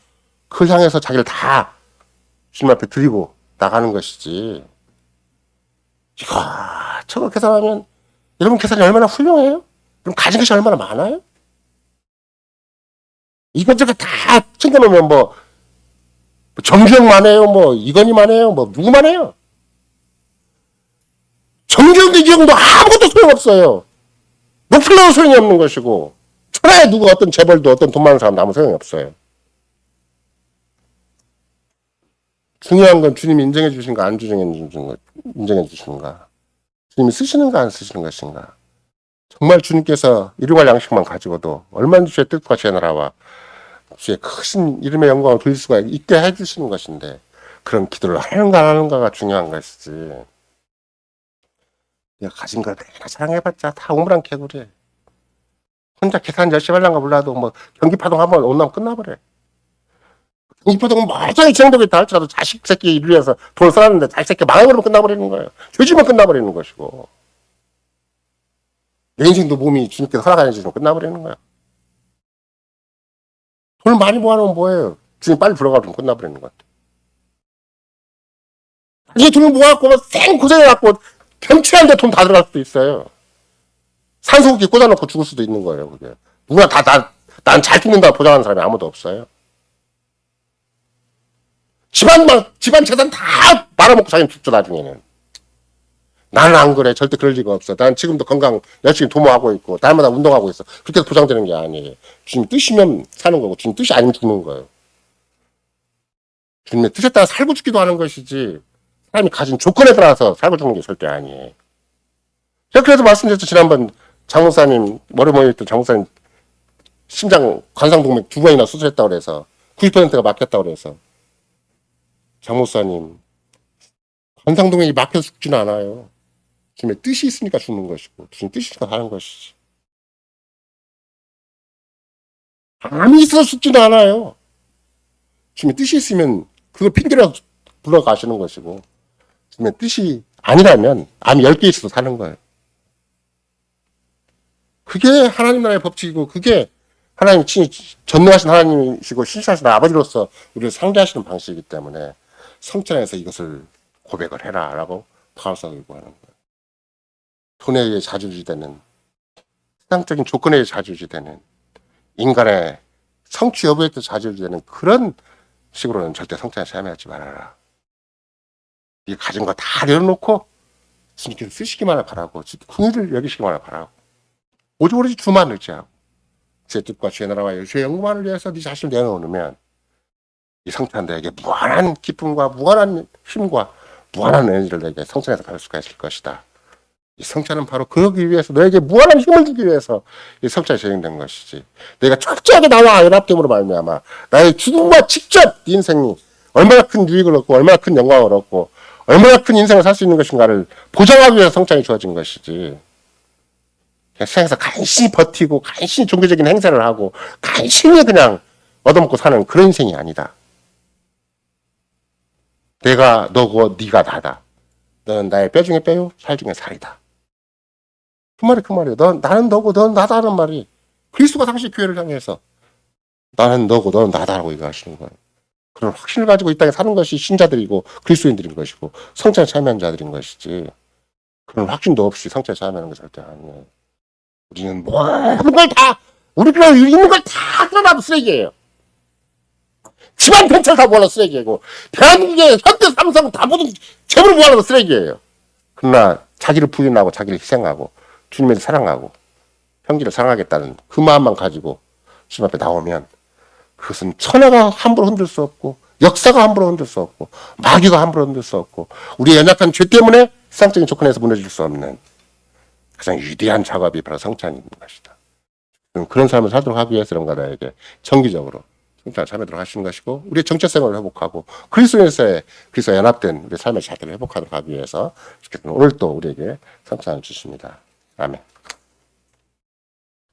그걸 향해서 자기를 다 주님 앞에 드리고 나가는 것이지. 이야, 저거 계산하면 여러분 계산이 얼마나 훌륭해요? 그럼 가진 것이 얼마나 많아요? 이것저것 다 챙겨놓으면 뭐 정주영만 해요, 뭐 이건희만 해요, 뭐 누구만 해요. 정주영도 이경도 아무것도 소용없어요. 높으려도 소용이 없는 것이고 천하에 누구 어떤 재벌도 어떤 돈 많은 사람 아무 소용이 없어요. 중요한 건 주님이 인정해 주신가 안 인정해 주신가. 주님이 쓰시는가 안 쓰시는 것인가. 정말 주님께서 일용할 양식만 가지고도 얼마든지 주의 뜻과 주의 나라와 주의 크신 이름의 영광을 돌릴 수가 있게 해주시는 것인데 그런 기도를 하는가 안 하는가가 중요한 것이지. 내가 가진 걸 내가 자랑해봤자 다 우물안 개구리. 혼자 계산 열심히 하려는가 몰라도 뭐 경기파동 한번 온나면 끝나버려. 경기파동은 멀쩡히 진행되고 있다 할지라도 자식 새끼 일을 위해서 돈을 써놨는데 자식 새끼 망해버리면 끝나버리는 거예요. 죄지면 끝나버리는 것이고. 내 인생도 몸이 주님께서 허락하는 짓은 끝나버리는 거야. 돈을 많이 모아놓으면 뭐예요? 주님 빨리 불러가면 끝나버리는 것 같아. 이게 돈을 모아갖고 생 고생해갖고 병치하는데 돈 다 들어갈 수도 있어요. 산소호흡기 꽂아놓고 죽을 수도 있는 거예요. 그게 누구나 난 잘 죽는다고 보장하는 사람이 아무도 없어요. 집안 재산 다 말아먹고 자기는 죽죠 나중에는. 나는 안 그래. 절대 그럴 리가 없어. 난 지금도 건강 열심히 도모하고 있고 날마다 운동하고 있어. 그렇게 해서 보장되는 게 아니에요. 주님 뜻이면 사는 거고 주님 뜻이 아니면 죽는 거예요. 주님의 뜻에 따라 살고 죽기도 하는 것이지 사람이 가진 조건에 따라서 살고 죽는 게 절대 아니에요. 제가 그래서 말씀드렸죠. 지난번 장목사님 머리 모였던 장목사님 심장 관상동맥 2번이나 수술했다고 그래서 90%가 막혔다고 그래서 장목사님 관상동맥이 막혀서 죽지는 않아요. 주님의 뜻이 있으니까 죽는 것이고 주님 뜻이 있으니까 사는 것이지. 암이 있어서 죽지는 않아요. 주님의 뜻이 있으면 그걸 핑계로 불러가시는 것이고 주님의 뜻이 아니라면 암이 10개 있어도 사는 거예요. 그게 하나님 나라의 법칙이고 그게 하나님 친히 전능하신 하나님이시고 신실하신 아버지로서 우리를 상대하시는 방식이기 때문에 성찬에서 이것을 고백을 해라 라고 바울사가 요구하는 거예요. 돈에 의해 좌지우지되는 세상적인 조건에 의해 좌지우지되는 인간의 성취 여부에 따라 좌지우지되는 그런 식으로는 절대 성찬에 참여하지 말아라. 네 가진 거 다 내려놓고 주님께서 쓰시기만을 바라고 궁의를 여기시기만을 바라고 오직 주만 의지하고 제 뜻과 주의 나라와 주의 영광을 위해서 네 자신을 내어놓으면 이 성찬은 너에게 무한한 기쁨과 무한한 힘과 무한한 에너지를 너에게 성찬에서 받을 수가 있을 것이다. 이 성찬은 바로 그러기 위해서 너에게 무한한 힘을 주기 위해서 이 성찬이 진행된 것이지. 내가 철저하게 나와 연합됨으로 말미암아 나의 죽음과 직접 네 인생이 얼마나 큰 유익을 얻고 얼마나 큰 영광을 얻고 얼마나 큰 인생을 살 수 있는 것인가를 보장하기 위해서 성찬이 주어진 것이지. 그냥 세상에서 간신히 버티고 간신히 종교적인 행사를 하고 간신히 그냥 얻어먹고 사는 그런 인생이 아니다. 내가 너고 네가 나다. 너는 나의 뼈 중에 뼈요 살 중에 살이다. 그 말이에요. 나는 너고 넌 나다라는 말이 그리스도가 당시 교회를 향해서 나는 너고 넌 나다라고 얘기하시는 거예요. 그런 확신을 가지고 이 땅에 사는 것이 신자들이고 그리스도인들인 것이고 성찬에 참여한 자들인 것이지 그런 확신도 없이 성찬에 참여하는 게 절대 아니에요. 우리는 모든 걸 다 우리가 있는 걸 다 끌어놔도 쓰레기예요. 집안 벤처를 다 모아놔도 쓰레기고 대한민국의 현대 삼성 다 모든 재물을 모아놔도 쓰레기예요. 그러나 자기를 부인하고 자기를 희생하고 주님을 사랑하고 형제를 사랑하겠다는 그 마음만 가지고 주님 앞에 나오면 그것은 천하가 함부로 흔들 수 없고 역사가 함부로 흔들 수 없고 마귀가 함부로 흔들 수 없고 우리의 연약한 죄 때문에 세상적인 조건에서 무너질 수 없는 가장 위대한 작업이 바로 성찬인 것이다. 그런 삶을 살도록 하기 위해서 그런가 나에게 정기적으로 성찬을 참여하도록 하시는 것이고 우리의 정체성을 회복하고 그리스도에서의 그리스도와 연합된 우리의 삶의 자태를 회복하도록 하기 위해서 오늘 또 우리에게 성찬을 주십니다. 아멘.